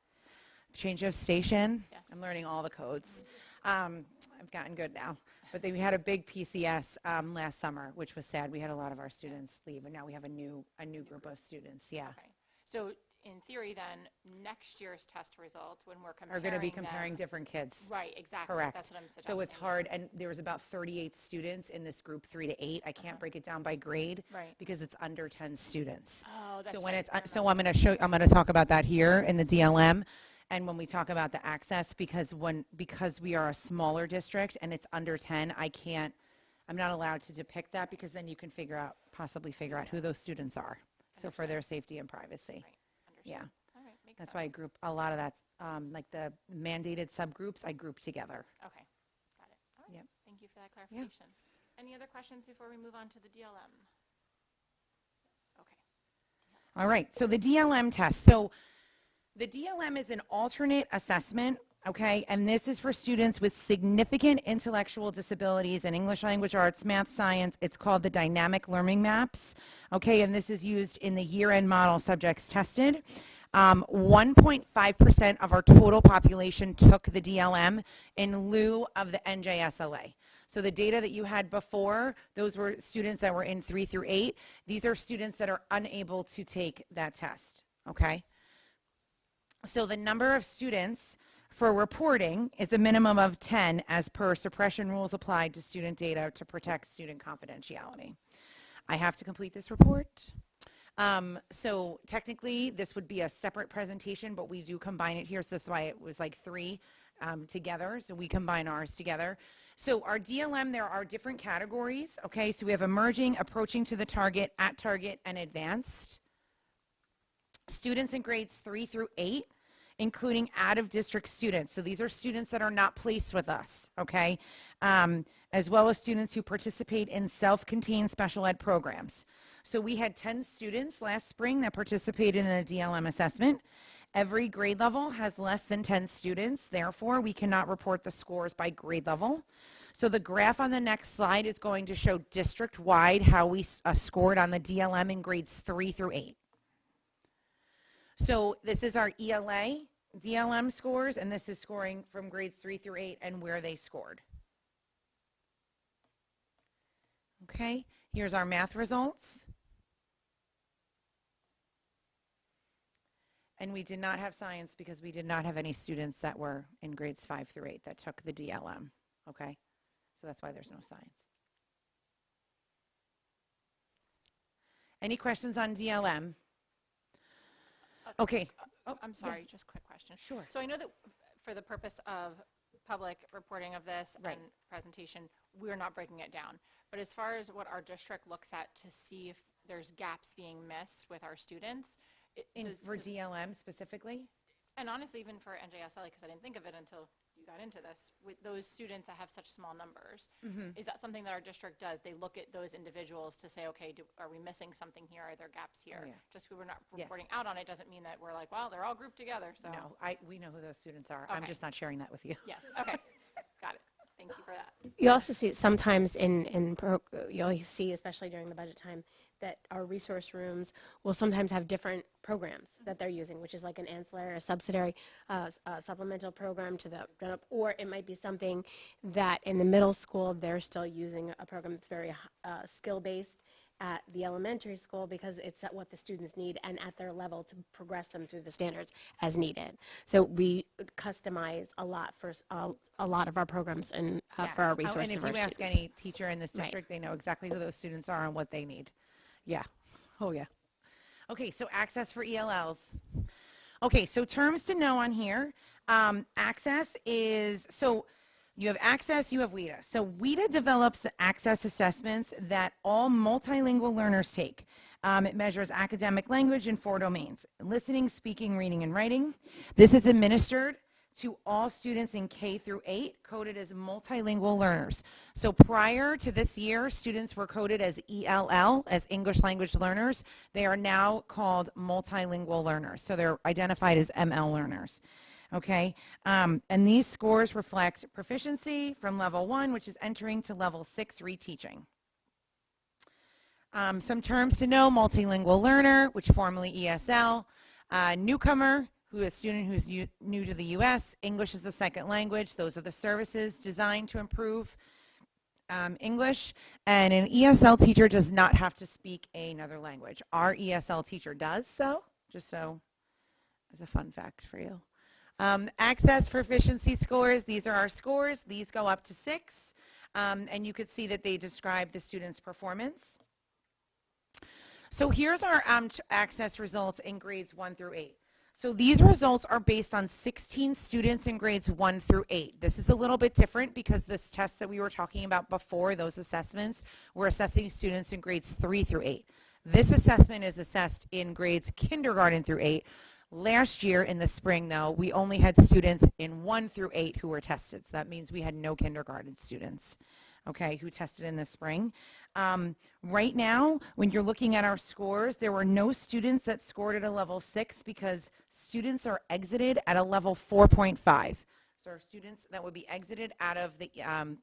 Change of station. Yes. I'm learning all the codes. I've gotten good now. But we had a big PCS last summer, which was sad. We had a lot of our students leave, and now we have a new group of students. Yeah. Okay. So in theory, then, next year's test results, when we're Are comparing going to be comparing them, different kids. right, exactly. Correct. That's what I'm suggesting. So it's hard, and there was about 38 students in this group 3 to 8. I can't break it down by grade Right. because it's under 10 students. Oh, that's So when right. it's I'm going to talk about that here in the DLM, and when we talk about the access, because we are a smaller district and it's under 10, I'm not allowed to depict that because then you can possibly figure out who those students are. So for their safety and privacy. Right. Understood. Yeah. All right. Makes That's sense. why I group a lot of that, like the mandated subgroups, I group together. Okay. Got it. All right. Yep. Thank you for that clarification. Any other questions before we move on to the DLM? Okay. All right, so the DLM test. So the DLM is an alternate assessment, okay? And this is for students with significant intellectual disabilities in English language arts, math, science. It's called the dynamic learning maps, okay? And this is used in the year-end model subjects tested. 1.5% of our total population took the DLM in lieu of the NJSLA. So the data that you had before, those were students that were in 3 through 8. These are students that are unable to take that test, okay? So the number of students for reporting is a minimum of 10 as per suppression rules applied to student data to protect student confidentiality. I have to complete this report. So technically, this would be a separate presentation, but we do combine it here, so that's why it was like 3 together, so we combine ours together. So our DLM, there are different categories, okay? So we have emerging, approaching to the target, at target, and advanced. Students in grades 3 through 8, including out-of-district students. So these are students that are not placed with us, okay? As well as students who participate in self-contained special ed programs. So we had 10 students last spring that participated in a DLM assessment. Every grade level has less than 10 students. Therefore, we cannot report the scores by grade level. So the graph on the next slide is going to show district-wide how we scored on the DLM in grades 3 through 8. So this is our ELA DLM scores, and this is scoring from grades 3 through 8 and where they scored. Okay, here's our math results. And we did not have science because we did not have any students that were in grades 5 through 8 that took the DLM, okay? So that's why there's no science. Any questions on DLM? Okay. Oh, I'm sorry, just a quick question. Sure. So I know that for the purpose of public reporting of this Right. and presentation, we're not breaking it down. But as far as what our district looks at to see if there's gaps being missed with our students, For DLM specifically? and honestly, even for NJSLA, because I didn't think of it until you got into this, with those students that have such small numbers, is that something that our district does? They look at those individuals to say, okay, are we missing something here? Are there gaps here? yeah. Just because we're not Yes. reporting out on it doesn't mean that we're like, well, they're all grouped together, so. No, we know who those students are. I'm Okay. just not sharing that with you. Yes, okay, got it. Thank you for that. You also see it sometimes you'll see, especially during the budget time, that our resource rooms will sometimes have different programs that they're using, which is like an ancillary or subsidiary supplemental program to the grown-up, or it might be something that in the middle school they're still using a program that's very skill-based at the elementary school because it's at what the students need and at their level to progress them through the standards as needed. So we customize a lot for a lot of our programs and for our Yes. resources And of if our you ask students. any teacher in this Right. district, they know exactly who those students are and what they need. Yeah. Oh, yeah. Okay, so access for ELLs. Okay, so terms to know on here. Access is, so you have access, you have WIDA. So WIDA develops the access assessments that all multilingual learners take. It measures academic language in 4 domains: listening, speaking, reading, and writing. This is administered to all students in K through 8, coded as multilingual learners. So prior to this year, students were coded as ELL, as English language learners. They are now called multilingual learners. So they're identified as ML learners. Okay, and these scores reflect proficiency from level 1, which is entering, to level 6, reteaching. Some terms to know: multilingual learner, which formerly ESL, newcomer, who is a student who's new to the U.S., English as a second language. Those are the services designed to improve English. And an ESL teacher does not have to speak another language. Our ESL teacher does, though, just so as a fun fact for you. Access proficiency scores, these are our scores. These go up to 6, and you could see that they describe the student's performance. So here's our access results in grades 1 through 8. So these results are based on 16 students in grades 1 through 8. This is a little bit different because this test that we were talking about before, those assessments, we're assessing students in grades 3 through 8. This assessment is assessed in grades kindergarten through 8. Last year in the spring, though, we only had students in 1 through 8 who were tested. So that means we had no kindergarten students. okay, who tested in the spring. Right now, when you're looking at our scores, there were no students that scored at a level 6 because students are exited at a level 4.5. So our students that would be exited out of the,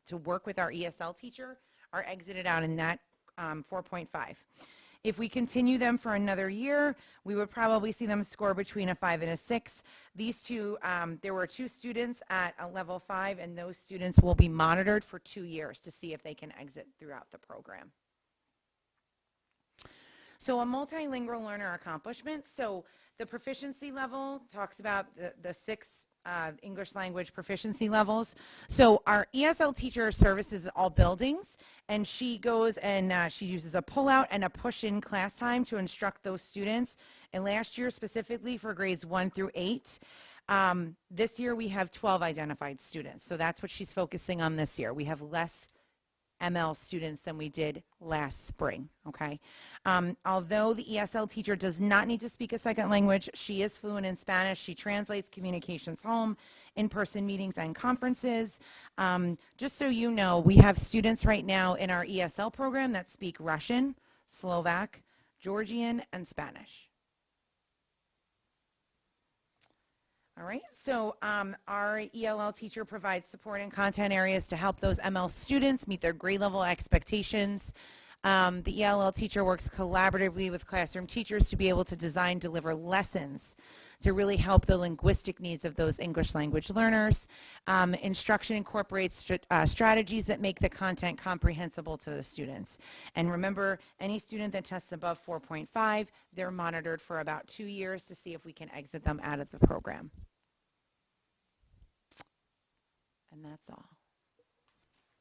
to work with our ESL teacher are exited out in that 4.5. If we continue them for another year, we would probably see them score between a 5 and a 6. These two, there were 2 students at a level 5, and those students will be monitored for 2 years to see if they can exit throughout the program. So a multilingual learner accomplishment. So the proficiency level talks about the 6 English language proficiency levels. So our ESL teacher services all buildings, and she goes and she uses a pull-out and a push-in class time to instruct those students. And last year, specifically for grades 1 through 8, this year we have 12 identified students. So that's what she's focusing on this year. We have less ML students than we did last spring, okay? Although the ESL teacher does not need to speak a second language, she is fluent in Spanish. She translates communications home, in-person meetings and conferences. Just so you know, we have students right now in our ESL program that speak Russian, Slovak, Georgian, and Spanish. All right, so our ELL teacher provides support and content areas to help those ML students meet their grade level expectations. The ELL teacher works collaboratively with classroom teachers to be able to design, deliver lessons to really help the linguistic needs of those English language learners. Instruction incorporates strategies that make the content comprehensible to the students. And remember, any student that tests above 4.5, they're monitored for about 2 years to see if we can exit them out of the program. And that's all.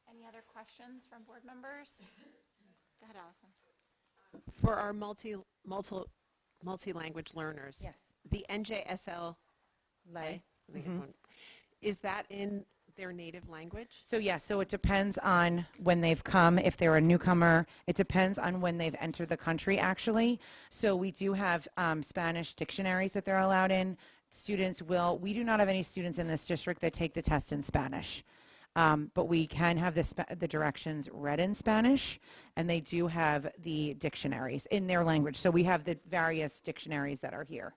Any other questions from board members? Go ahead, Allison. For our multi-language learners, Yes. the NJSL, is that in their native language? So yes, so it depends on when they've come, if they're a newcomer. It depends on when they've entered the country, actually. So we do have Spanish dictionaries that they're allowed in. We do not have any students in this district that take the test in Spanish. But we can have the directions read in Spanish, and they do have the dictionaries in their language. So we have the various dictionaries that are here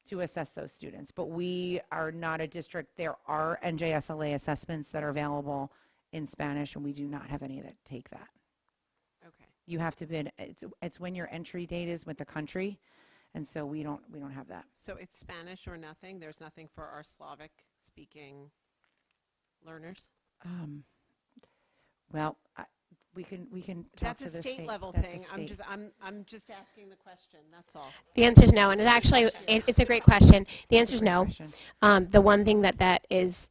to assess those students. But we are not a district. There are NJSLA assessments that are available in Spanish, and we do not have any that take that. Okay. You have to bid. It's when your entry date is with the country, and so we don't have that. So it's Spanish or nothing? There's nothing for our Slavic-speaking learners? Well, we can talk That's to a the state level That's a thing. state. I'm just asking the question, that's all. The answer is no, and it's a great question. The answer is no. Question. The one thing that is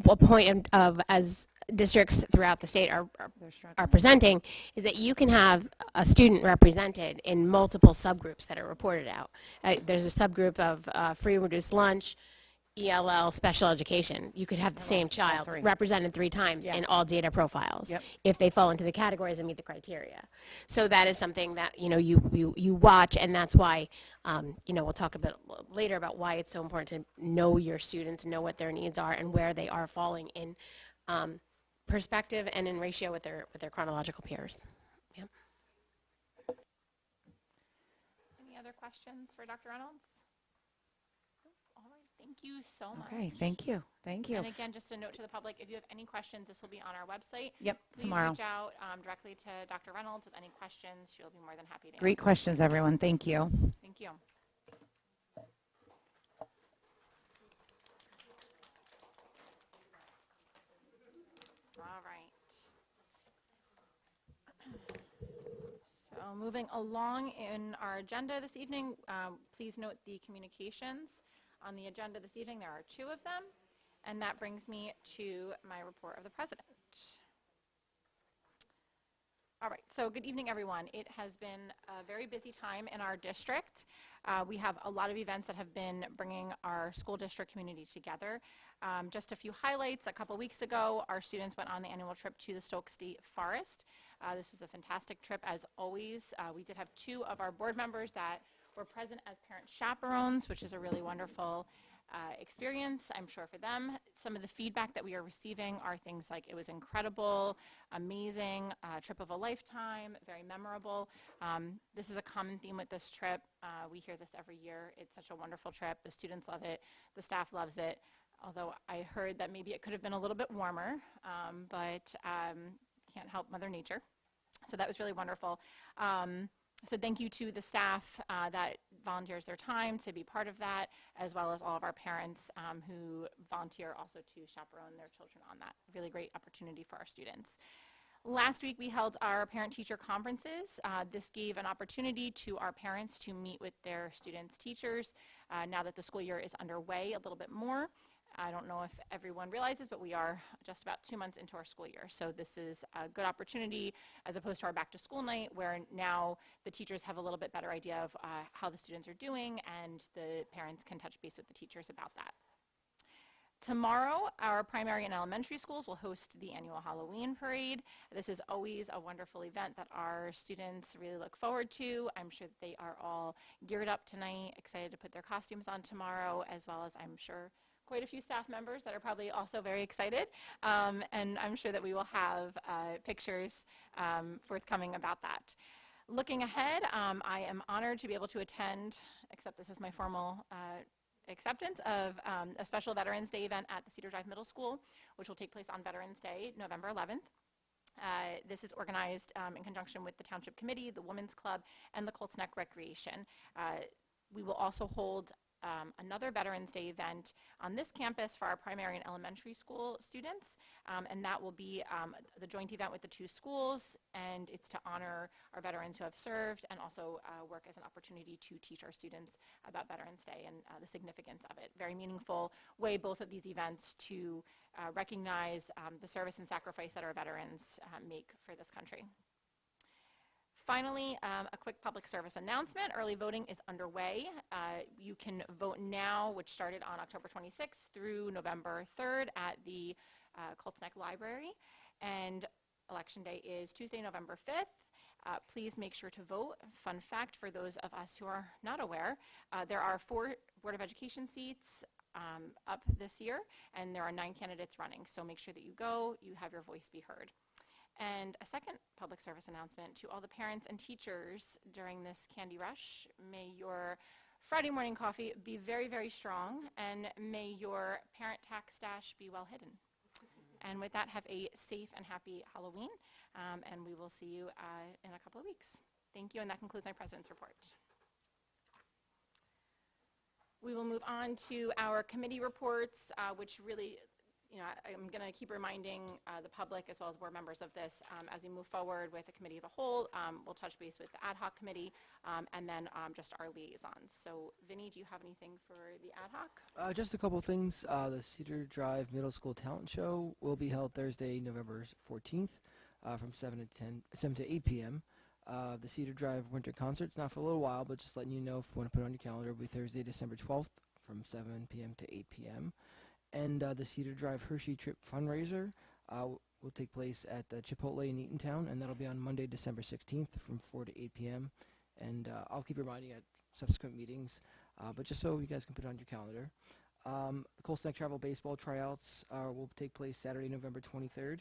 a point of as districts throughout the state are presenting is that you can have a student represented in multiple subgroups that are reported out. There's a subgroup of free and reduced lunch, ELL, special education. You could have the same child three. represented 3 times Yep. in all data profiles Yep. if they fall into the categories and meet the criteria. So that is something that you watch, and that's why we'll talk a bit later about why it's so important to know your students, know what their needs are, and where they are falling in perspective and in ratio with their chronological peers. Yeah. Any other questions for Dr. Reynolds? All right, thank you so much. Okay, thank you. Thank you. And again, just a note to the public, if you have any questions, this will be on our website. Yep, Please tomorrow. reach out directly to Dr. Reynolds with any questions. She'll be more than happy to Great answer. questions, everyone. Thank you. Thank you. All right. So moving along in our agenda this evening, please note the communications. On the agenda this evening, there are 2 of them, and that brings me to my report of the president. All right, so good evening, everyone. It has been a very busy time in our district. We have a lot of events that have been bringing our school district community together. Just a few highlights. A couple weeks ago, our students went on the annual trip to the Stoke State Forest. This is a fantastic trip, as always. We did have 2 of our board members that were present as parent chaperones, which is a really wonderful experience, I'm sure, for them. Some of the feedback that we are receiving are things like it was incredible, amazing, trip of a lifetime, very memorable. This is a common theme with this trip. We hear this every year. It's such a wonderful trip. The students love it. The staff loves it. Although I heard that maybe it could have been a little bit warmer, but can't help Mother Nature. So that was really wonderful. So thank you to the staff that volunteers their time to be part of that, as well as all of our parents who volunteer also to chaperone their children on that. Really great opportunity for our students. Last week we held our parent-teacher conferences. This gave an opportunity to our parents to meet with their students' teachers now that the school year is underway a little bit more. I don't know if everyone realizes, but we are just about 2 months into our school year. So this is a good opportunity as opposed to our back to school night, where now the teachers have a little bit better idea of how the students are doing, and the parents can touch base with the teachers about that. Tomorrow, our primary and elementary schools will host the annual Halloween parade. This is always a wonderful event that our students really look forward to. I'm sure that they are all geared up tonight, excited to put their costumes on tomorrow, as well as I'm sure quite a few staff members that are probably also very excited. And I'm sure that we will have pictures forthcoming about that. Looking ahead, I am honored to be able to attend, except this is my formal acceptance of a special Veterans Day event at the Cedar Drive Middle School, which will take place on Veterans Day, November 11th. This is organized in conjunction with the Township Committee, the Women's Club, and the Colts Neck Recreation. We will also hold another Veterans Day event on this campus for our primary and elementary school students, and that will be the joint event with the two schools, and it's to honor our veterans who have served and also work as an opportunity to teach our students about Veterans Day and the significance of it. Very meaningful way, both of these events, to recognize the service and sacrifice that our veterans make for this country. Finally, a quick public service announcement. Early voting is underway. You can vote now, which started on October 26th through November 3rd at the Colts Neck Library. And Election Day is Tuesday, November 5th. Please make sure to vote. Fun fact for those of us who are not aware, there are 4 Board of Education seats up this year, and there are 9 candidates running. So make sure that you go, you have your voice be heard. And a second public service announcement to all the parents and teachers during this candy rush. May your Friday morning coffee be very, very strong, and may your parent tax stash be well hidden. And with that, have a safe and happy Halloween, and we will see you in a couple of weeks. Thank you, and that concludes my President's report. We will move on to our committee reports, which really, I'm going to keep reminding the public as well as board members of this as we move forward with the committee of a whole. We'll touch base with the ad hoc committee and then just our liaisons. So, Vinny, do you have anything for the ad hoc? Just a couple things. The Cedar Drive Middle School Talent Show will be held Thursday, November 14th from 7 to 8 p.m. The Cedar Drive Winter Concert's not for a little while, but just letting you know if you want to put it on your calendar, it'll be Thursday, December 12th from 7 p.m. to 8 p.m. And the Cedar Drive Hershey Trip fundraiser will take place at the Chipotle in Eatontown, and that'll be on Monday, December 16th from 4 to 8 p.m. And I'll keep reminding you at subsequent meetings, but just so you guys can put it on your calendar. The Colts Neck Travel Baseball tryouts will take place Saturday, November 23rd,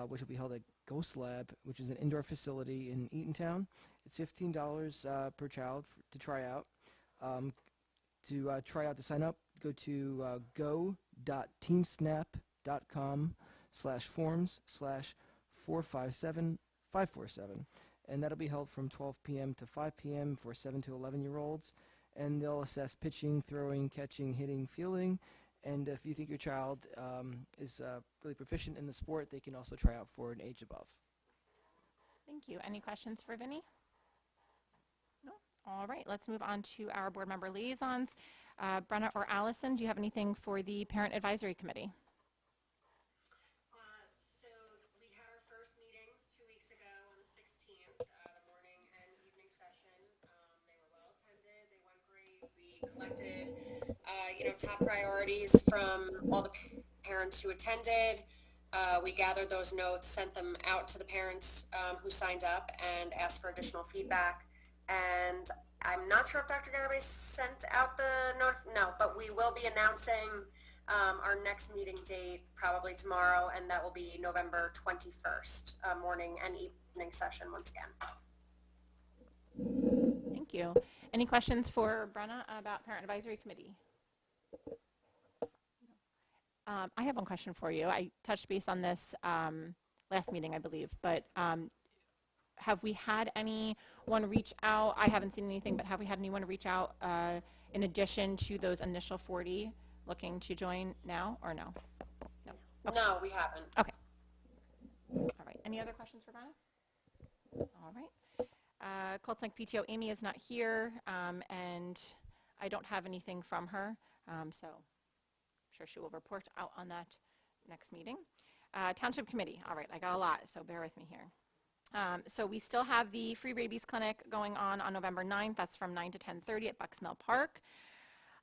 which will be held at Ghost Lab, which is an indoor facility in Eatontown. It's $15 per child to try out. To try out to sign up, go to go.teamsnap.com/forms/457547, and that'll be held from 12 p.m. to 5 p.m. for 7 to 11-year-olds, and they'll assess pitching, throwing, catching, hitting, fielding, and if you think your child is really proficient in the sport, they can also try out for an age above. Thank you. Any questions for Vinny? No? All right, let's move on to our board member liaisons. Brenna or Allison, do you have anything for the Parent Advisory Committee? So we had our first meetings 2 weeks ago on the 16th, the morning and evening session. They were well attended. They went great. We collected, top priorities from all the parents who attended. We gathered those notes, sent them out to the parents who signed up, and asked for additional feedback. And I'm not sure if Dr. Garabay sent out the no, but we will be announcing our next meeting date probably tomorrow, and that will be November 21st, morning and evening session once again. Thank you. Any questions for Brenna about Parent Advisory Committee? I have one question for you. I touched base on this last meeting, I believe, but have we had anyone reach out? I haven't seen anything, but have we had anyone reach out in addition to those initial 40 looking to join now, or no? No. Okay. No, we haven't. Okay. All right. Any other questions for Brenna? All right. Cold Snake PTO, Amy is not here, and I don't have anything from her, so I'm sure she will report out on that next meeting. Township Committee. All right, I got a lot, so bear with me here. So we still have the free rabies clinic going on November 9th. That's from 9 to 10:30 at Bucks Mill Park.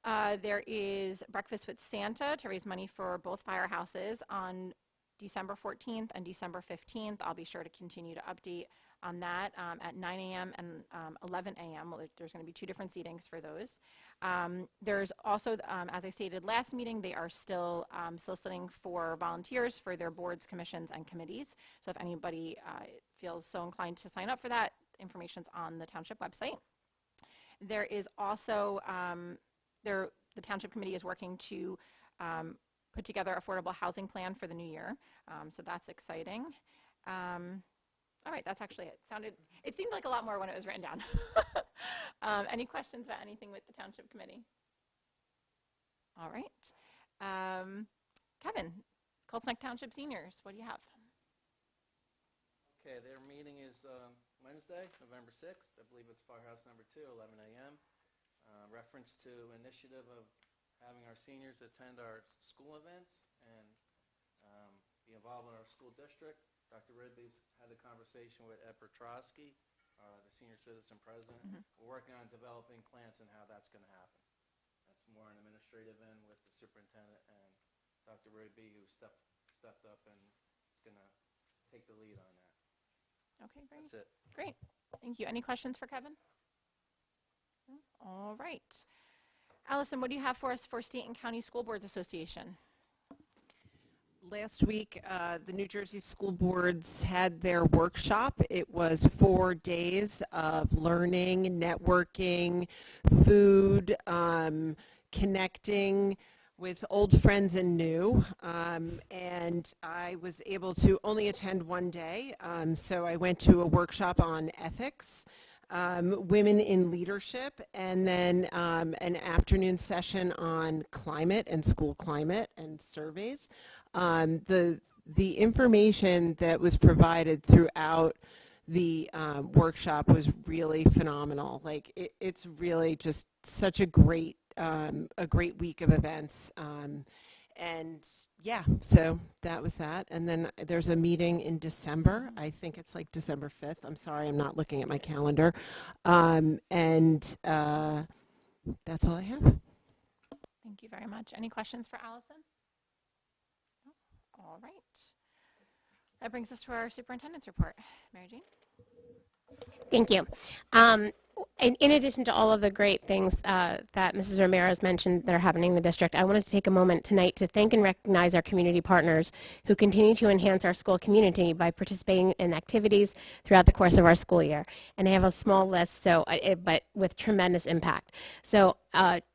There is Breakfast with Santa to raise money for both firehouses on December 14th and December 15th. I'll be sure to continue to update on that at 9 a.m. and 11 a.m. Well, there's going to be 2 different seatings for those. There's also, as I stated last meeting, they are still soliciting for volunteers for their boards, commissions, and committees. So if anybody feels so inclined to sign up for that, information's on the township website. There is also, the township committee is working to put together affordable housing plan for the new year. So that's exciting. All right, that's actually it. It seemed like a lot more when it was written down. Any questions about anything with the township committee? All right. Kevin, Cold Snake Township Seniors, what do you have? Okay, their meeting is Wednesday, November 6th. I believe it's Firehouse number 2, 11 a.m. Reference to initiative of having our seniors attend our school events and be involved in our school district. Dr. Ridley's had a conversation with Ed Petrosky, the senior citizen president. We're working on developing plans and how that's going to happen. That's more an administrative end with the superintendent and Dr. Ridley, who stepped up and is going to take the lead on that. Okay, great. That's it. Great. Thank you. Any questions for Kevin? No? All right. Allison, what do you have for us for State and County School Boards Association? Last week, the New Jersey School Boards had their workshop. It was 4 days of learning, networking, food, connecting with old friends and new. And I was able to only attend 1 day. So I went to a workshop on ethics, women in leadership, and then an afternoon session on climate and school climate and surveys. The information that was provided throughout the workshop was really phenomenal. Like it's really just such a great week of events. And yeah, so that was that. And then there's a meeting in December. I think it's like December 5th. I'm sorry, I'm not looking at my calendar. That's all I have. Thank you very much. Any questions for Allison? No? All right. That brings us to our superintendent's report. Mary Jane? Thank you. In addition to all of the great things that Mrs. Ramirez mentioned that are happening in the district, I wanted to take a moment tonight to thank and recognize our community partners who continue to enhance our school community by participating in activities throughout the course of our school year. And I have a small list, but with tremendous impact. So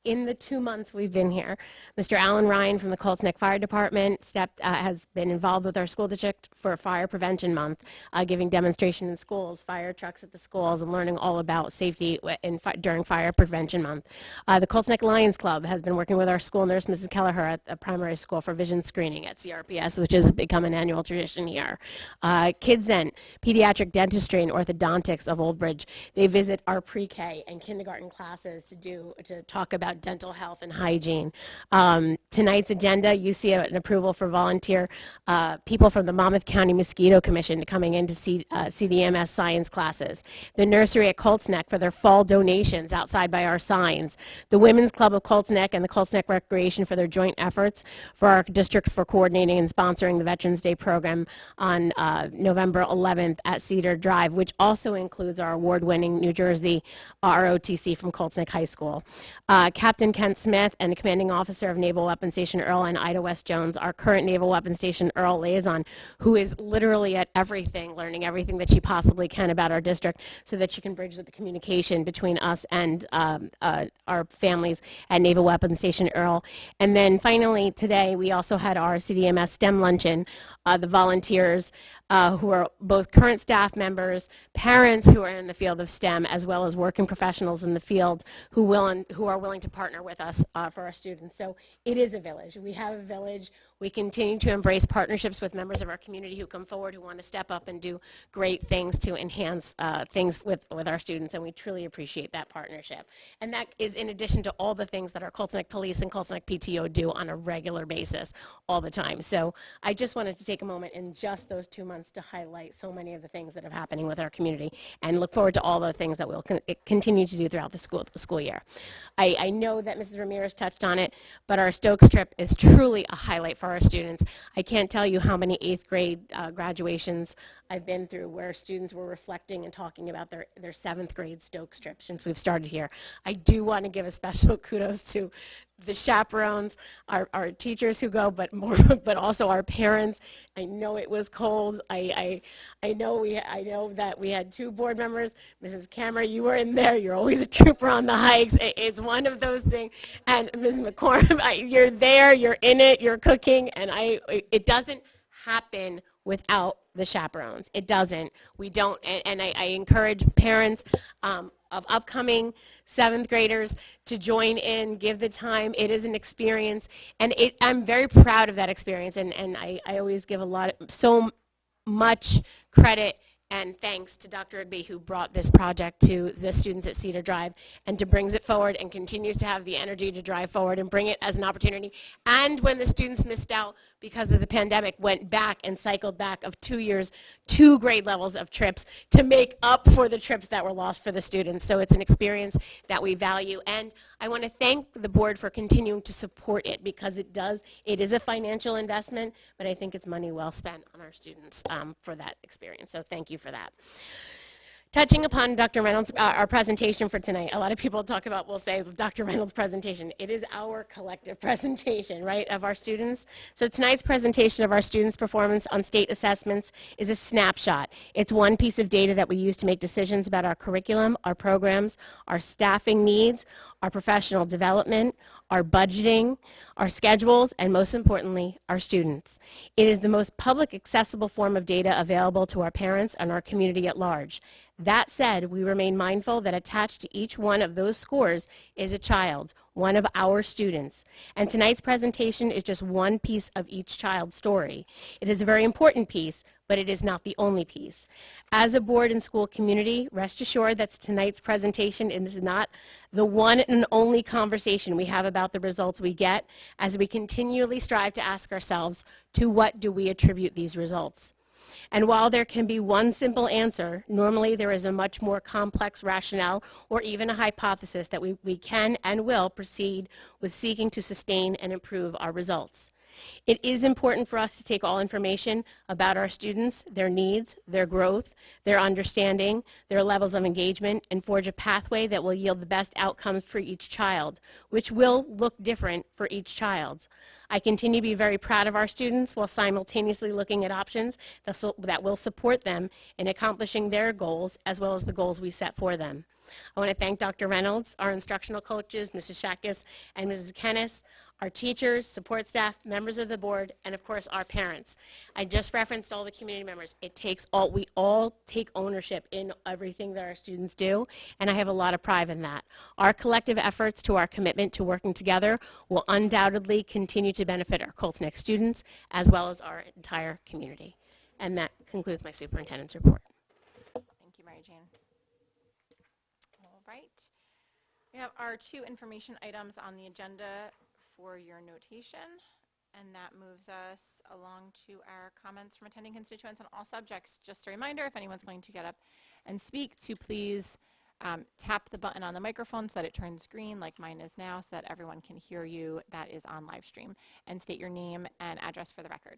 in the 2 months we've been here, Mr. Alan Ryan from the Colts Neck Fire Department has been involved with our school district for Fire Prevention Month, giving demonstration in schools, fire trucks at the schools, and learning all about safety during Fire Prevention Month. The Colts Neck Lions Club has been working with our school nurse, Mrs. Kelleher, at the primary school for vision screening at CRPS, which has become an annual tradition here. Kids and Pediatric Dentistry and Orthodontics of Old Bridge, they visit our pre-K and kindergarten classes to talk about dental health and hygiene. Tonight's agenda, you see an approval for volunteer people from the Monmouth County Mosquito Commission coming in to see CDMS science classes. The nursery at Colts Neck for their fall donations outside by our signs. The Women's Club of Colts Neck and the Colts Neck Recreation for their joint efforts for our district for coordinating and sponsoring the Veterans Day program on November 11th at Cedar Drive, which also includes our award-winning New Jersey ROTC from Colts Neck High School. Captain Kent Smith and the commanding officer of Naval Weapons Station Earl and Ida West Jones, our current Naval Weapons Station Earl liaison, who is literally at everything, learning everything that she possibly can about our district so that she can bridge the communication between us and our families at Naval Weapons Station Earl. And then finally today we also had our CDMS STEM luncheon. The volunteers who are both current staff members, parents who are in the field of STEM, as well as working professionals in the field who are willing to partner with us for our students. So it is a village. We have a village. We continue to embrace partnerships with members of our community who come forward, who want to step up and do great things to enhance things with our students, and we truly appreciate that partnership. And that is in addition to all the things that our Colts Neck Police and Colts Neck PTO do on a regular basis all the time. So I just wanted to take a moment in just those 2 months to highlight so many of the things that are happening with our community and look forward to all the things that we'll continue to do throughout the school year. I know that Mrs. Ramirez touched on it, but our Stokes trip is truly a highlight for our students. I can't tell you how many 8th grade graduations I've been through where students were reflecting and talking about their 7th grade Stokes trip since we've started here. I do want to give a special kudos to the chaperones, our teachers who go, but also our parents. I know it was cold. I know that we had 2 board members. Mrs. Camera, you were in there. You're always a trooper on the hikes. It's one of those things. And Mrs. McCormick, you're there. You're in it. You're cooking. And it doesn't happen without the chaperones. It doesn't. We don't. And I encourage parents of upcoming 7th graders to join in, give the time. It is an experience, and I'm very proud of that experience, and I always give so much credit and thanks to Dr. Igby, who brought this project to the students at Cedar Drive and to brings it forward and continues to have the energy to drive forward and bring it as an opportunity. And when the students missed out because of the pandemic, went back and cycled back of 2 years, 2 grade levels of trips to make up for the trips that were lost for the students. So it's an experience that we value. And I want to thank the board for continuing to support it, because it is a financial investment, but I think it's money well spent on our students for that experience. So thank you for that. Touching upon Dr. Reynolds, our presentation for tonight, a lot of people will say Dr. Reynolds' presentation. It is our collective presentation, right, of our students. So tonight's presentation of our students' performance on state assessments is a snapshot. It's one piece of data that we use to make decisions about our curriculum, our programs, our staffing needs, our professional development, our budgeting, our schedules, and most importantly, our students. It is the most public accessible form of data available to our parents and our community at large. That said, we remain mindful that attached to each one of those scores is a child, one of our students. And tonight's presentation is just one piece of each child's story. It is a very important piece, but it is not the only piece. As a board and school community, rest assured that tonight's presentation is not the one and only conversation we have about the results we get, as we continually strive to ask ourselves, to what do we attribute these results? And while there can be one simple answer, normally there is a much more complex rationale or even a hypothesis that we can and will proceed with seeking to sustain and improve our results. It is important for us to take all information about our students, their needs, their growth, their understanding, their levels of engagement, and forge a pathway that will yield the best outcomes for each child, which will look different for each child. I continue to be very proud of our students while simultaneously looking at options that will support them in accomplishing their goals as well as the goals we set for them. I want to thank Dr. Reynolds, our instructional coaches, Mrs. Shakis and Mrs. Kennis, our teachers, support staff, members of the board, and of course our parents. I just referenced all the community members. We all take ownership in everything that our students do, and I have a lot of pride in that. Our collective efforts to our commitment to working together will undoubtedly continue to benefit our Colts Neck students as well as our entire community. And that concludes my superintendent's report. Thank you, Mary Jane. All right. We have our 2 information items on the agenda for your notation, and that moves us along to our comments from attending constituents on all subjects. Just a reminder, if anyone's going to get up and speak, to please tap the button on the microphone so that it turns green like mine is now, so that everyone can hear you that is on live stream, and state your name and address for the record.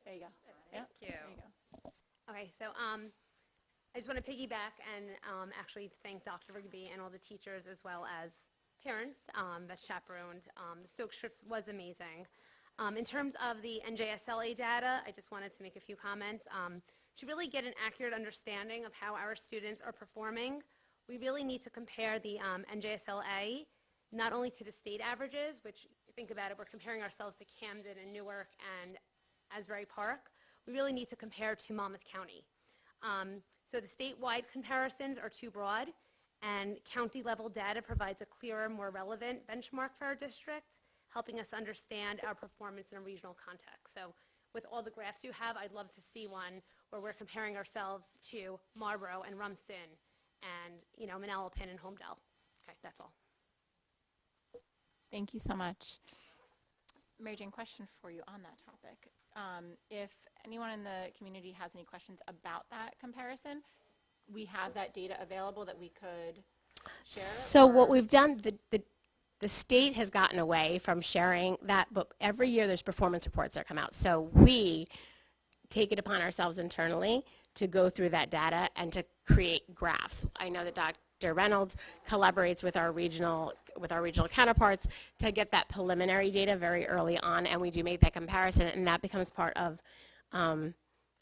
There you go. Thank you. There you go. Okay, so I just want to piggyback and actually thank Dr. Rigby and all the teachers as well as parents that chaperoned. The Stokes trip was amazing. In terms of the NJSLA data, I just wanted to make a few comments. To really get an accurate understanding of how our students are performing, we really need to compare the NJSLA not only to the state averages, which, think about it, we're comparing ourselves to Camden and Newark and Asbury Park. We really need to compare to Monmouth County. So the statewide comparisons are too broad, and county-level data provides a clearer, more relevant benchmark for our district, helping us understand our performance in a regional context. So with all the graphs you have, I'd love to see one where we're comparing ourselves to Marlborough and Rumson and, you know, Manalapan and Homedale. Okay, that's all. Thank you so much. Mary Jane, question for you on that topic. If anyone in the community has any questions about that comparison, we have that data available that we could share? So or- what we've done, the state has gotten away from sharing that, but every year there's performance reports that come out. So we take it upon ourselves internally to go through that data and to create graphs. I know that Dr. Reynolds collaborates with our regional counterparts to get that preliminary data very early on, and we do make that comparison, and that becomes part of,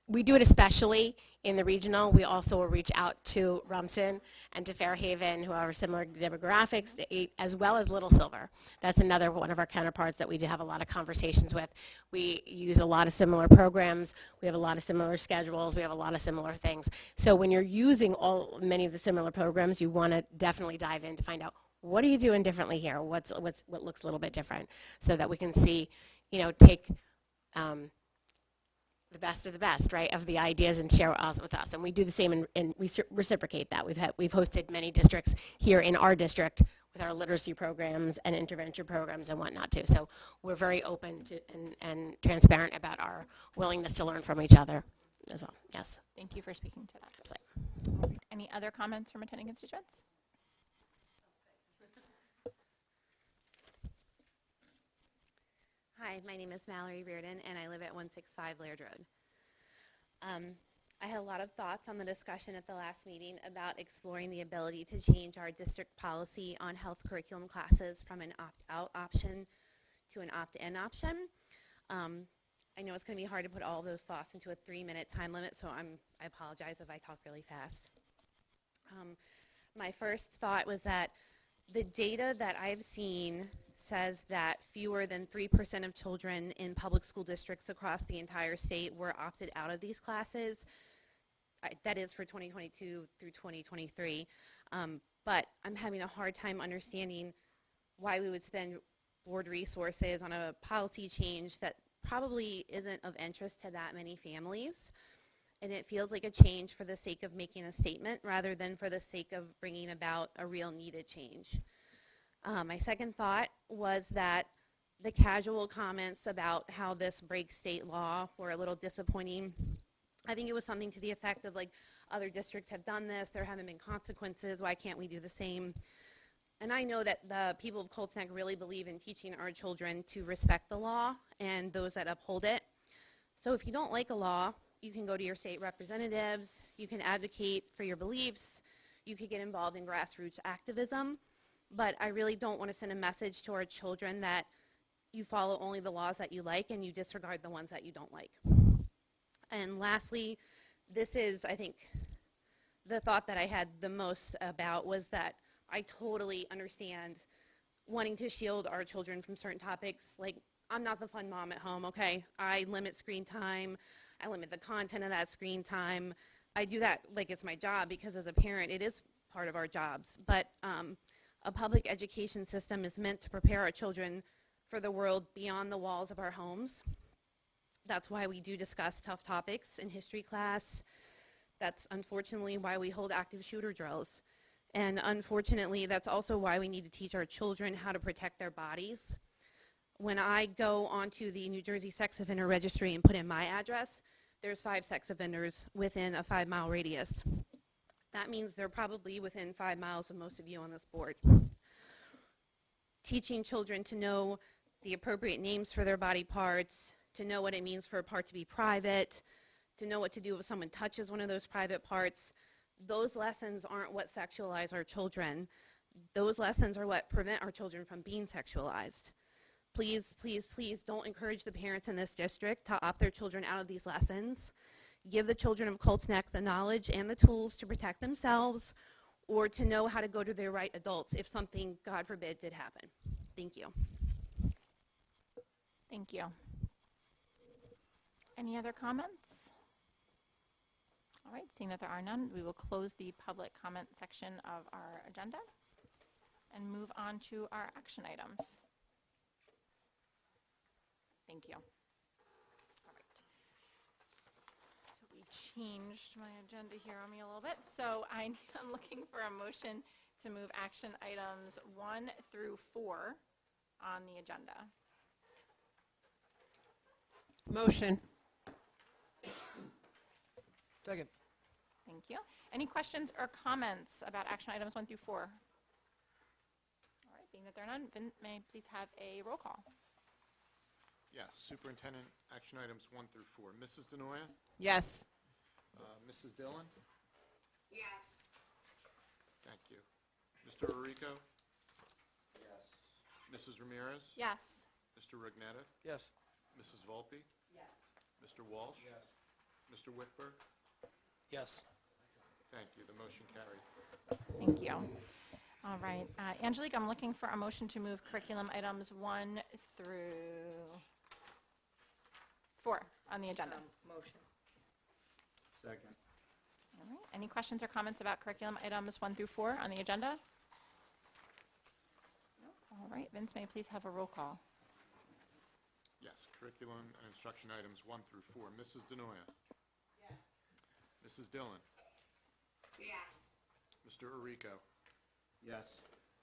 we do it especially in the regional. We also will reach out to Rumson and to Fairhaven, who have similar demographics, as well as Little Silver. That's another one of our counterparts that we do have a lot of conversations with. We use a lot of similar programs. We have a lot of similar schedules. We have a lot of similar things. So when you're using many of the similar programs, you want to definitely dive in to find out, what are you doing differently here? What looks a little bit different, so that we can see, take the best of the best, right, of the ideas and share with us. And we do the same, and we reciprocate that. We've hosted many districts here in our district with our literacy programs and intervention programs and whatnot too. So we're very open to and transparent about our willingness to learn from each other as well. Yes. Thank you for speaking to that. Absolutely. Any other comments from attending constituents? Hi, my name is Mallory Reardon, and I live at 165 Laird Road. I had a lot of thoughts on the discussion at the last meeting about exploring the ability to change our district policy on health curriculum classes from an opt-out option to an opt-in option. I know it's going to be hard to put all of those thoughts into a 3-minute time limit, so I apologize if I talk really fast. My first thought was that the data that I've seen says that fewer than 3% of children in public school districts across the entire state were opted out of these classes. That is for 2022 through 2023. But I'm having a hard time understanding why we would spend board resources on a policy change that probably isn't of interest to that many families. And it feels like a change for the sake of making a statement rather than for the sake of bringing about a real needed change. My second thought was that the casual comments about how this breaks state law were a little disappointing. I think it was something to the effect of, like, other districts have done this, there haven't been consequences, why can't we do the same? And I know that the people of Colts Neck really believe in teaching our children to respect the law and those that uphold it. So if you don't like a law, you can go to your state representatives, you can advocate for your beliefs, you could get involved in grassroots activism, but I really don't want to send a message to our children that you follow only the laws that you like and you disregard the ones that you don't like. And lastly, this is, I think, the thought that I had the most about was that I totally understand wanting to shield our children from certain topics. Like, I'm not the fun mom at home, okay? I limit screen time. I limit the content of that screen time. I do that like it's my job because as a parent, it is part of our jobs. But a public education system is meant to prepare our children for the world beyond the walls of our homes. That's why we do discuss tough topics in history class. That's unfortunately why we hold active shooter drills. And unfortunately, that's also why we need to teach our children how to protect their bodies. When I go onto the New Jersey Sex Offender Registry and put in my address, there's 5 sex offenders within a 5-mile radius. That means they're probably within 5 miles of most of you on this board. Teaching children to know the appropriate names for their body parts, to know what it means for a part to be private, to know what to do if someone touches one of those private parts. Those lessons aren't what sexualize our children. Those lessons are what prevent our children from being sexualized. Please, please, please don't encourage the parents in this district to opt their children out of these lessons. Give the children of Colts Neck the knowledge and the tools to protect themselves or to know how to go to their right adults if something, God forbid, did happen. Thank you. Thank you. Any other comments? All right, seeing that there are none, we will close the public comment section of our agenda and move on to our action items. Thank you. All right. So we changed my agenda here on me a little bit. So I'm looking for a motion to move action items 1 through 4 on the agenda. Motion. Second. Thank you. Any questions or comments about action items 1 through 4? All right, being that there are none, Vin, may I please have a roll call? Yes, Superintendent, action items 1 through 4. Mrs. Denoya? Yes. Mrs. Dillon? Yes. Thank you. Mr. Orico? Yes. Mrs. Ramirez? Yes. Mr. Rignetta? Yes. Mrs. Volpe? Yes. Mr. Walsh? Yes. Mr. Wickberg? Yes. Thank you. The motion carried. Thank you. All right. Angelique, I'm looking for a motion to move curriculum items 1 through 4 on the agenda. Motion. Second. All right. Any questions or comments about curriculum items 1 through 4 on the agenda? No? All right. Vince, may I please have a roll call? Yes, curriculum and instruction items 1 through 4. Mrs. Denoya? Yes. Mrs. Dillon? Yes. Mr. Orico? Yes.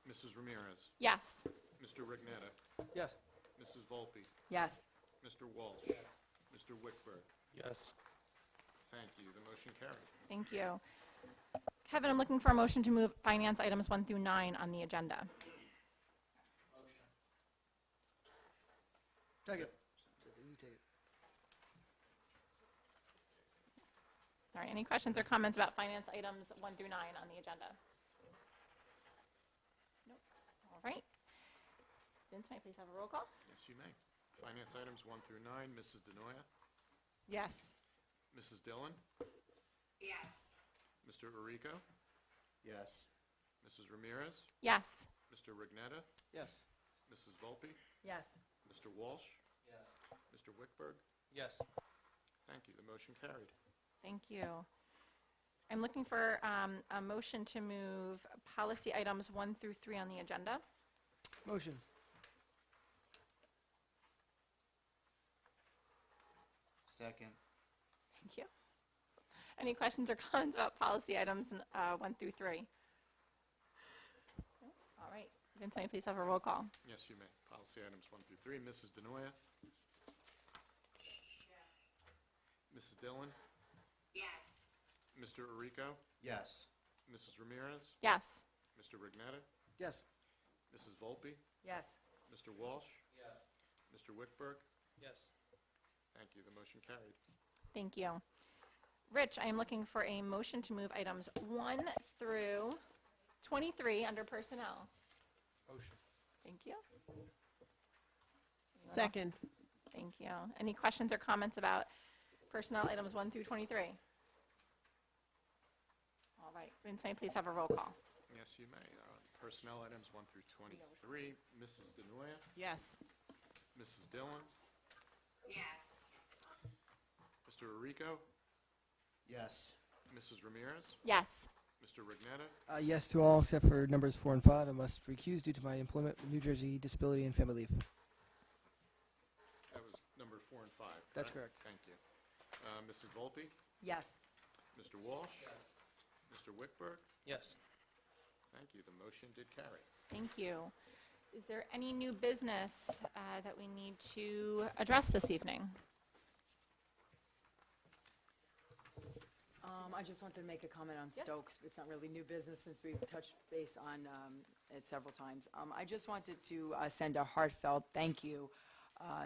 Mrs. Ramirez? Yes. Mr. Rignetta? Yes. Mrs. Volpe? Yes. Mr. Walsh? Yes. Mr. Wickberg? Yes. Thank you. The motion carried. Thank you. Kevin, I'm looking for a motion to move finance items 1 through 9 on the agenda. Second. You take it. All right. Any questions or comments about finance items 1 through 9 on the agenda? Nope. All right. Vince, may I please have a roll call? Yes, you may. Finance items 1 through 9. Mrs. Denoya? Yes. Mrs. Dillon? Yes. Mr. Orico? Yes. Mrs. Ramirez? Yes. Mr. Rignetta? Yes. Mrs. Volpe? Yes. Mr. Walsh? Yes. Mr. Wickberg? Yes. Thank you. The motion carried. Thank you. I'm looking for a motion to move policy items 1 through 3 on the agenda. Motion. Second. Thank you. Any questions or comments about policy items 1 through 3? No? All right. Vince, may I please have a roll call? Yes, you may. Policy items 1 through 3. Mrs. Denoya? Mrs. Dillon? Yes. Mr. Orico? Yes. Mrs. Ramirez? Yes. Mr. Rignetta? Yes. Mrs. Volpe? Yes. Mr. Walsh? Yes. Mr. Wickberg? Yes. Thank you. The motion carried. Thank you. Rich, I am looking for a motion to move items 1 through 23 under personnel. Motion. Thank you. Second. Thank you. Any questions or comments about personnel items 1 through 23? All right. Vince, may I please have a roll call? Yes, you may. Personnel items 1 through 23. Mrs. Denoya? Yes. Mrs. Dillon? Yes. Mr. Orico? Yes. Mrs. Ramirez? Yes. Mr. Rignetta? Yes to all except for numbers 4 and 5. I must recuse due to my employment with New Jersey Disability and Family Leave. That's correct? correct. Thank you. Mrs. Volpe? Yes. Mr. Walsh? Mr. Wickberg? Yes. Thank you. The motion did carry. Thank you. Is there any new business that we need to address this evening? I just wanted to make a comment on Stokes. It's not really new business since we've touched base on it several times. I just wanted to send a heartfelt thank you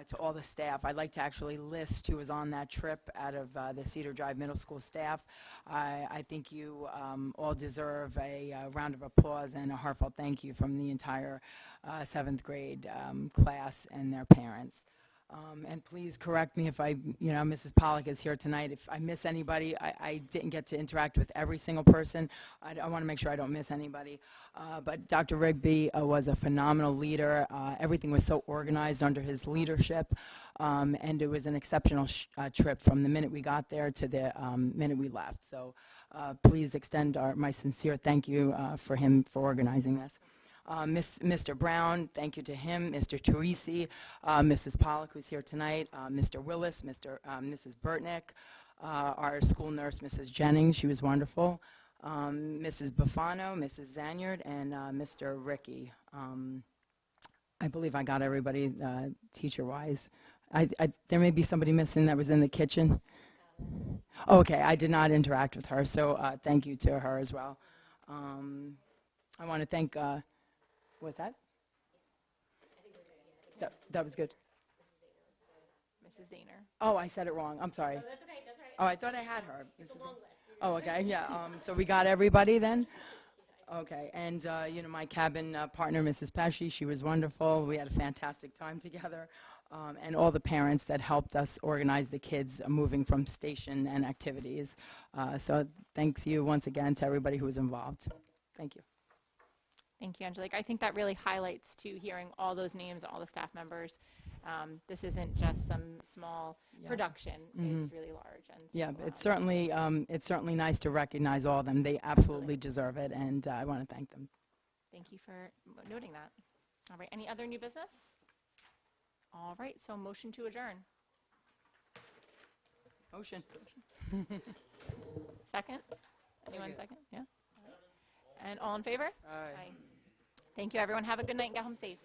to all the staff. I'd like to actually list who was on that trip out of the Cedar Drive Middle School staff. I think you all deserve a round of applause and a heartfelt thank you from the entire 7th grade class and their parents. And please correct me if Mrs. Pollock is here tonight. If I miss anybody, I didn't get to interact with every single person. I want to make sure I don't miss anybody. But Dr. Rigby was a phenomenal leader. Everything was so organized under his leadership. And it was an exceptional trip from the minute we got there to the minute we left. So please extend my sincere thank you for him for organizing this. Mr. Brown, thank you to him, Mr. Teresi, Mrs. Pollock, who's here tonight, Mr. Willis, Mrs. Burtnick, our school nurse, Mrs. Jennings, she was wonderful, Mrs. Buffano, Mrs. Zanyard, and Mr. Ricky. I believe I got everybody teacher-wise. There may be somebody missing that was in the kitchen. Okay, I did not interact with her, so thank you to her as well. I want to thank... What's that? That was good. Mrs. Zahner. Oh, I said it wrong. I'm sorry. That's okay, that's right. Oh, I thought I had her. It's a long list. Oh, okay, yeah. So we got everybody then? Okay, and my cabin partner, Mrs. Pesci, she was wonderful. We had a fantastic time together. And all the parents that helped us organize the kids moving from station and activities. So thanks you once again to everybody who was involved. Thank you. Thank you, Angelique. I think that really highlights, too, hearing all those names, all the staff members. This isn't just some small production. It's really large. And Yeah, so, it's certainly nice to recognize all of them. They absolutely deserve it, and I want to thank them. Thank you for noting that. All right, any other new business? All right, so motion to adjourn. Motion. Second? Anyone second? Yeah? And all in favor? Aye. Thank you, everyone. Have a good night and get home safe.